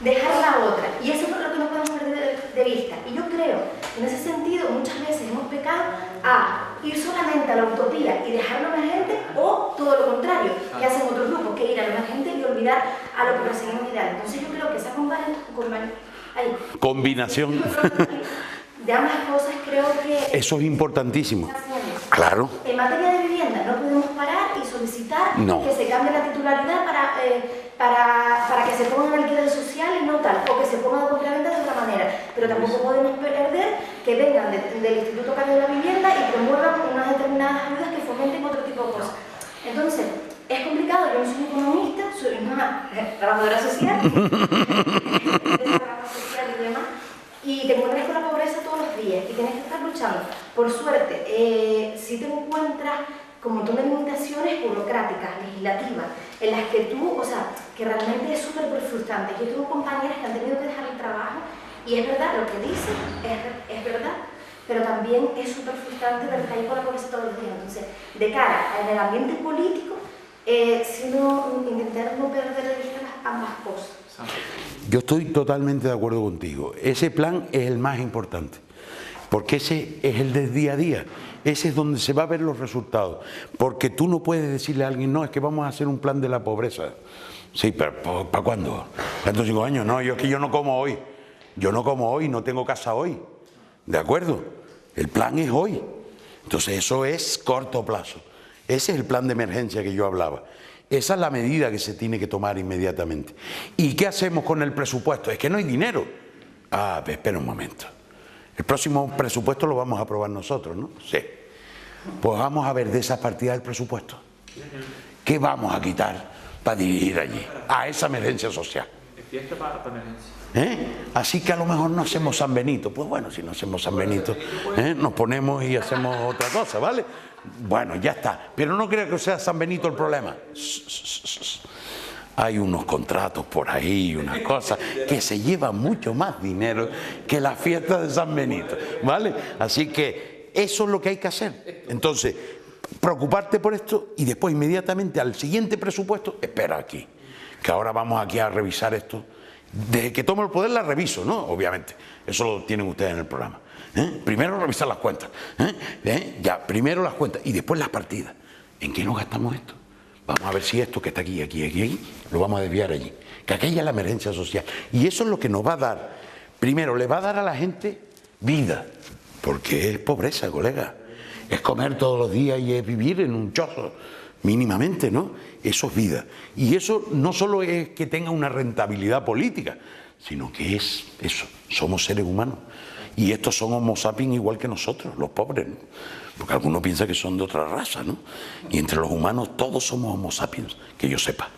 Speaker 9: dejar la otra, y eso es lo que no podemos perder de vista. Y yo creo que en ese sentido muchas veces hemos pecado a ir solamente a la utopía y dejar lo emergente, o todo lo contrario, que hacen otros grupos, que ir a lo emergente y olvidar a lo que perseguimos ideal. Entonces yo creo que esa
Speaker 2: combinación
Speaker 9: de ambas cosas creo que
Speaker 2: eso es importantísimo. Claro.
Speaker 9: En materia de vivienda no podemos parar y solicitar que se cambie la titularidad para que se pongan alquileres sociales, no tal, o que se ponga de compraventa de otra manera. Pero tampoco podemos perder que vengan del Instituto Canario de la Vivienda y promuevan unas determinadas ayudas que fomenten otro tipo de cosas. Entonces, es complicado, yo no soy economista, soy una trabajadora social, y demás. Y te encuentras con la pobreza todos los días y tienes que estar luchando. Por suerte, si te encuentras con un montón de limitaciones burocráticas, legislativas, en las que tú, o sea, que realmente es súper frustrante. Yo tengo compañeras que han tenido que dejar el trabajo y es verdad, lo que dicen es verdad, pero también es súper frustrante ver que hay por la pobreza todos los días. Entonces, de cara al ambiente político, sino intentar no perder de vista ambas cosas.
Speaker 2: Yo estoy totalmente de acuerdo contigo. Ese plan es el más importante, porque ese es el del día a día. Ese es donde se va a ver los resultados. Porque tú no puedes decirle a alguien, no, es que vamos a hacer un plan de la pobreza. Sí, pero ¿para cuándo? ¿Cuántos 5 años? No, es que yo no como hoy. Yo no como hoy, no tengo casa hoy. ¿De acuerdo? El plan es hoy. Entonces eso es corto plazo. Ese es el plan de emergencia que yo hablaba. Esa es la medida que se tiene que tomar inmediatamente. ¿Y qué hacemos con el presupuesto? Es que no hay dinero. Ah, espera un momento. El próximo presupuesto lo vamos a aprobar nosotros, ¿no? Sí. Pues vamos a ver de esa partida del presupuesto. ¿qué vamos a quitar para dirigir allí? A esa emergencia social.
Speaker 4: Fiesta para emergencia.
Speaker 2: Así que a lo mejor no hacemos San Benito. Pues bueno, si no hacemos San Benito, nos ponemos y hacemos otra cosa, ¿vale? Bueno, ya está. Pero no creo que sea San Benito el problema. Hay unos contratos por ahí, unas cosas que se llevan mucho más dinero que la fiesta de San Benito, ¿vale? Así que eso es lo que hay que hacer. Entonces, preocuparte por esto y después inmediatamente al siguiente presupuesto, espera aquí, que ahora vamos aquí a revisar esto. Desde que tomo el poder la reviso, ¿no? Obviamente, eso lo tienen ustedes en el programa. Primero revisar las cuentas, ya, primero las cuentas y después las partidas. ¿En qué nos gastamos esto? Vamos a ver si esto que está aquí, aquí, lo vamos a desviar allí. Que aquella es la emergencia social. Y eso es lo que nos va a dar, primero, le va a dar a la gente vida, porque es pobreza, colega. Es comer todos los días y es vivir en un chozo, mínimamente, ¿no? Eso es vida. Y eso no solo es que tenga una rentabilidad política, sino que es eso, somos seres humanos. Y estos son homo sapiens igual que nosotros, los pobres, ¿no? Porque algunos piensan que son de otra raza, ¿no? Y entre los humanos todos somos homo sapiens, que yo sepa.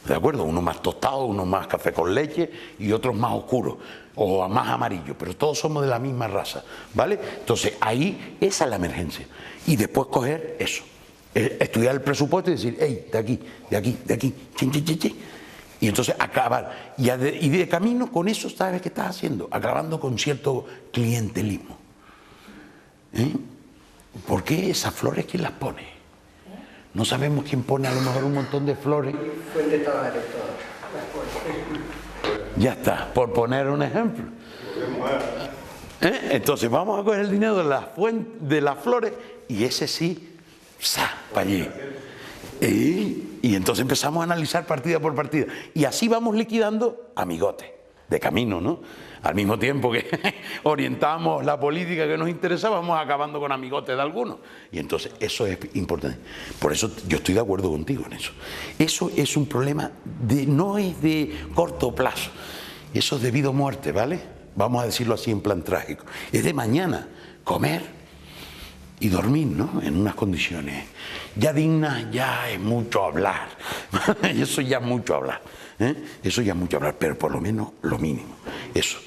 Speaker 2: ¿De acuerdo? Unos más tostados, unos más café con leche y otros más oscuros o más amarillos, pero todos somos de la misma raza, ¿vale? Entonces ahí esa es la emergencia. Y después coger eso, estudiar el presupuesto y decir, hey, de aquí, de aquí, de aquí, chin, chin, chin, chin. Y entonces acabar. Y de camino con eso, ¿sabes qué estás haciendo? Acabando con cierto clientelismo. ¿Por qué esas flores quién las pone? No sabemos quién pone a lo mejor un montón de flores.
Speaker 10: Fuente estaba electoral.
Speaker 2: Ya está, por poner un ejemplo. Entonces vamos a coger el dinero de las flores y ese sí, para allí. Y entonces empezamos a analizar partida por partida. Y así vamos liquidando amigotes, de camino, ¿no? Al mismo tiempo que orientamos la política que nos interesa, vamos acabando con amigotes de algunos. Y entonces eso es importante. Por eso yo estoy de acuerdo contigo en eso. Eso es un problema, no es de corto plazo. Eso es de vida o muerte, ¿vale? Vamos a decirlo así en plan trágico. Es de mañana, comer y dormir, ¿no? En unas condiciones ya dignas, ya es mucho hablar. Eso ya es mucho hablar. Eso ya es mucho hablar, pero por lo menos lo mínimo. Eso,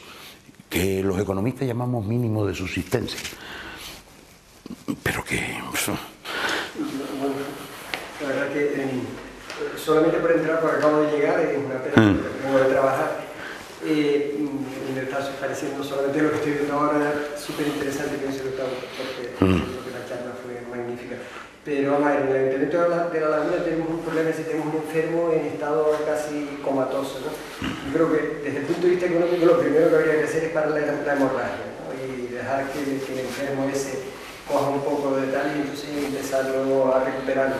Speaker 2: que los economistas llamamos mínimo de subsistencia. Pero que...
Speaker 10: Bueno, la verdad que solamente por entrar, porque acabo de llegar, es una pena que vengo de trabajar. Me está pareciendo solamente lo que estoy viendo ahora súper interesante, pienso que porque la charla fue magnífica. Pero vamos a ver, en el Ayuntamiento de la Laguna tenemos un problema, si tenemos un enfermo en estado casi comatoso, ¿no? Yo creo que desde el punto de vista económico lo primero que habría que hacer es parar la hemorragia, ¿no? Y dejar que el enfermo ese coja un poco de tal y entonces empezarlo a recuperarlo.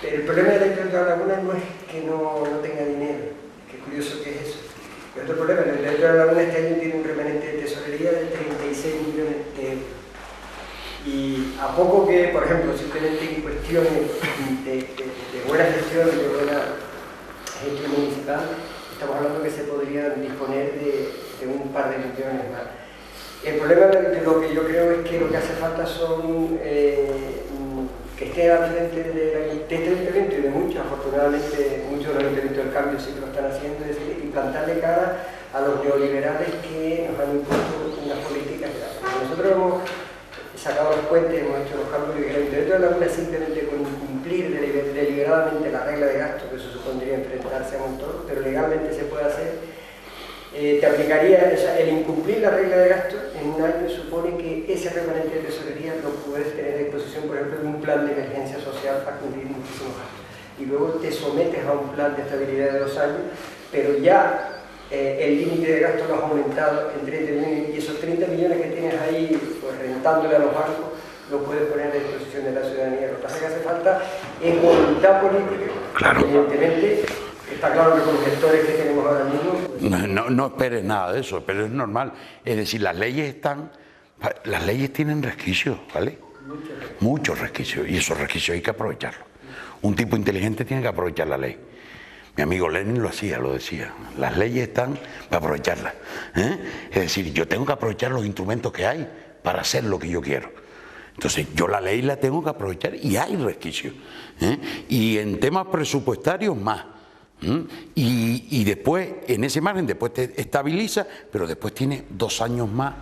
Speaker 10: Pero el problema del Ayuntamiento de la Laguna no es que no tenga dinero, que curioso que es eso. El otro problema, el Ayuntamiento de la Laguna este año tiene un remanente de tesorería de 36 millones de euros. Y a poco que, por ejemplo, simplemente en cuestiones de buena gestión, de buena gestión municipal, estamos hablando que se podrían disponer de un par de millones más. El problema de lo que yo creo es que lo que hace falta son que esté al frente de este ayuntamiento y de muchos, afortunadamente muchos de los ayuntamientos del cambio sí que lo están haciendo, es decir, implantarle cara a los neoliberales que nos han impuesto unas políticas. Nosotros hemos sacado los puentes, hemos hecho los cambios y el Ayuntamiento de la Laguna simplemente con incumplir deliberadamente la regla de gasto, que eso supondría enfrentarse a Montoro, pero legalmente se puede hacer. Te aplicaría, o sea, el incumplir la regla de gasto en un año supone que ese remanente de tesorería lo puedes tener a disposición, por ejemplo, en un plan de emergencia social para cubrir muchísimos gastos. Y luego te sometes a un plan de estabilidad de 2 años, pero ya el límite de gasto lo has aumentado en 30 millones y esos 30 millones que tienes ahí pues, rentándole a los bancos lo puedes poner a disposición de la ciudadanía. Lo que pasa es que hace falta es voluntad política. Claro. Evidentemente, está claro que con los gestores que tenemos ahora mismo... Pues...
Speaker 2: No esperes nada de eso, pero es normal. Es decir, las leyes tienen resquicios, ¿vale? Muchos resquicios, y esos resquicios hay que aprovecharlos. Un tipo inteligente tiene que aprovechar la ley. Mi amigo Lenin lo decía, las leyes están para aprovecharlas. Es decir, yo tengo que aprovechar los instrumentos que hay para hacer lo que yo quiero. Entonces yo la ley la tengo que aprovechar y hay resquicios, y en temas presupuestarios más. Y después, en ese margen, después te estabiliza, pero después tiene 2 años más,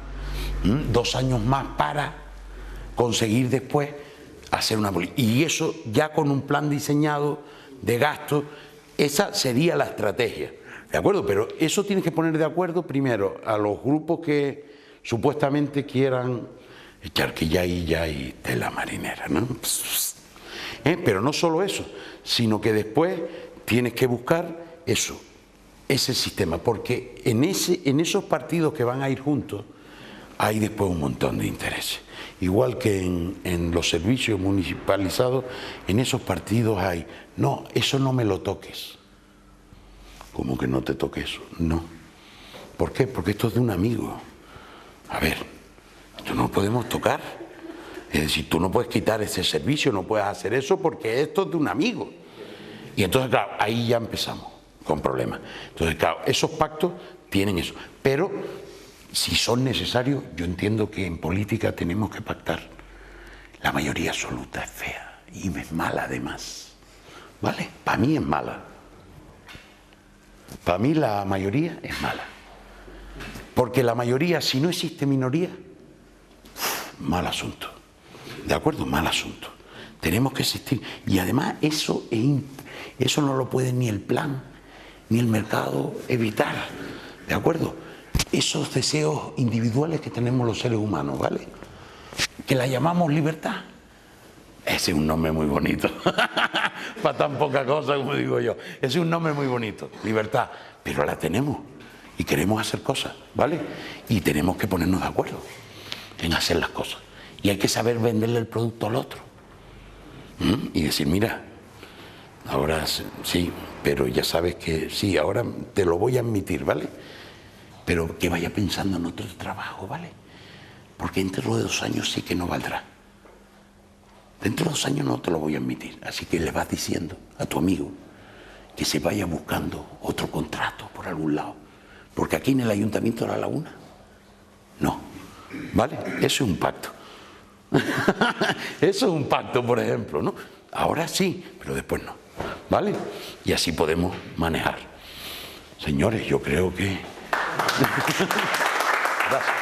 Speaker 2: 2 años más para conseguir después hacer una política. Y eso ya con un plan diseñado de gasto, esa sería la estrategia, ¿de acuerdo? Pero eso tienes que poner de acuerdo primero a los grupos que supuestamente quieran echar, que ya hay tela marinera, ¿no? Pero no solo eso, sino que después tienes que buscar eso, ese sistema, porque en esos partidos que van a ir juntos hay después un montón de intereses. Igual que en los servicios municipalizados, en esos partidos hay, no, eso no me lo toques. ¿Cómo que no te toques eso? No. ¿Por qué? Porque esto es de un amigo. A ver, esto no lo podemos tocar. Es decir, tú no puedes quitar ese servicio, no puedes hacer eso porque esto es de un amigo. Y entonces, claro, ahí ya empezamos con problemas. Entonces, claro, esos pactos tienen eso. Pero, si son necesarios, yo entiendo que en política tenemos que pactar. La mayoría absoluta es fea y es mala además. ¿Vale? Para mí es mala. Para mí la mayoría es mala. Porque la mayoría, si no existe minoría, mal asunto. ¿De acuerdo? Mal asunto. Tenemos que existir. Y además eso no lo puede ni el plan, ni el mercado evitar. ¿De acuerdo? Esos deseos individuales que tenemos los seres humanos, ¿vale? Que la llamamos libertad. Ese es un nombre muy bonito. Para tan poca cosa como digo yo. Ese es un nombre muy bonito, libertad. Pero la tenemos y queremos hacer cosas, ¿vale? Y tenemos que ponernos de acuerdo en hacer las cosas. Y hay que saber venderle el producto al otro. Y decir, mira, ahora sí, pero ya sabes que sí, ahora te lo voy a admitir, ¿vale? Pero que vaya pensando en otro trabajo, ¿vale? Porque dentro de 2 años sí que no valdrá. Dentro de 2 años no te lo voy a admitir. Así que le vas diciendo a tu amigo que se vaya buscando otro contrato por algún lado. Porque aquí en el Ayuntamiento de La Laguna, no. ¿Vale? Eso es un pacto. Eso es un pacto, por ejemplo, ¿no? Ahora sí, pero después no. ¿Vale? Y así podemos manejar. Señores, yo creo que... Gracias.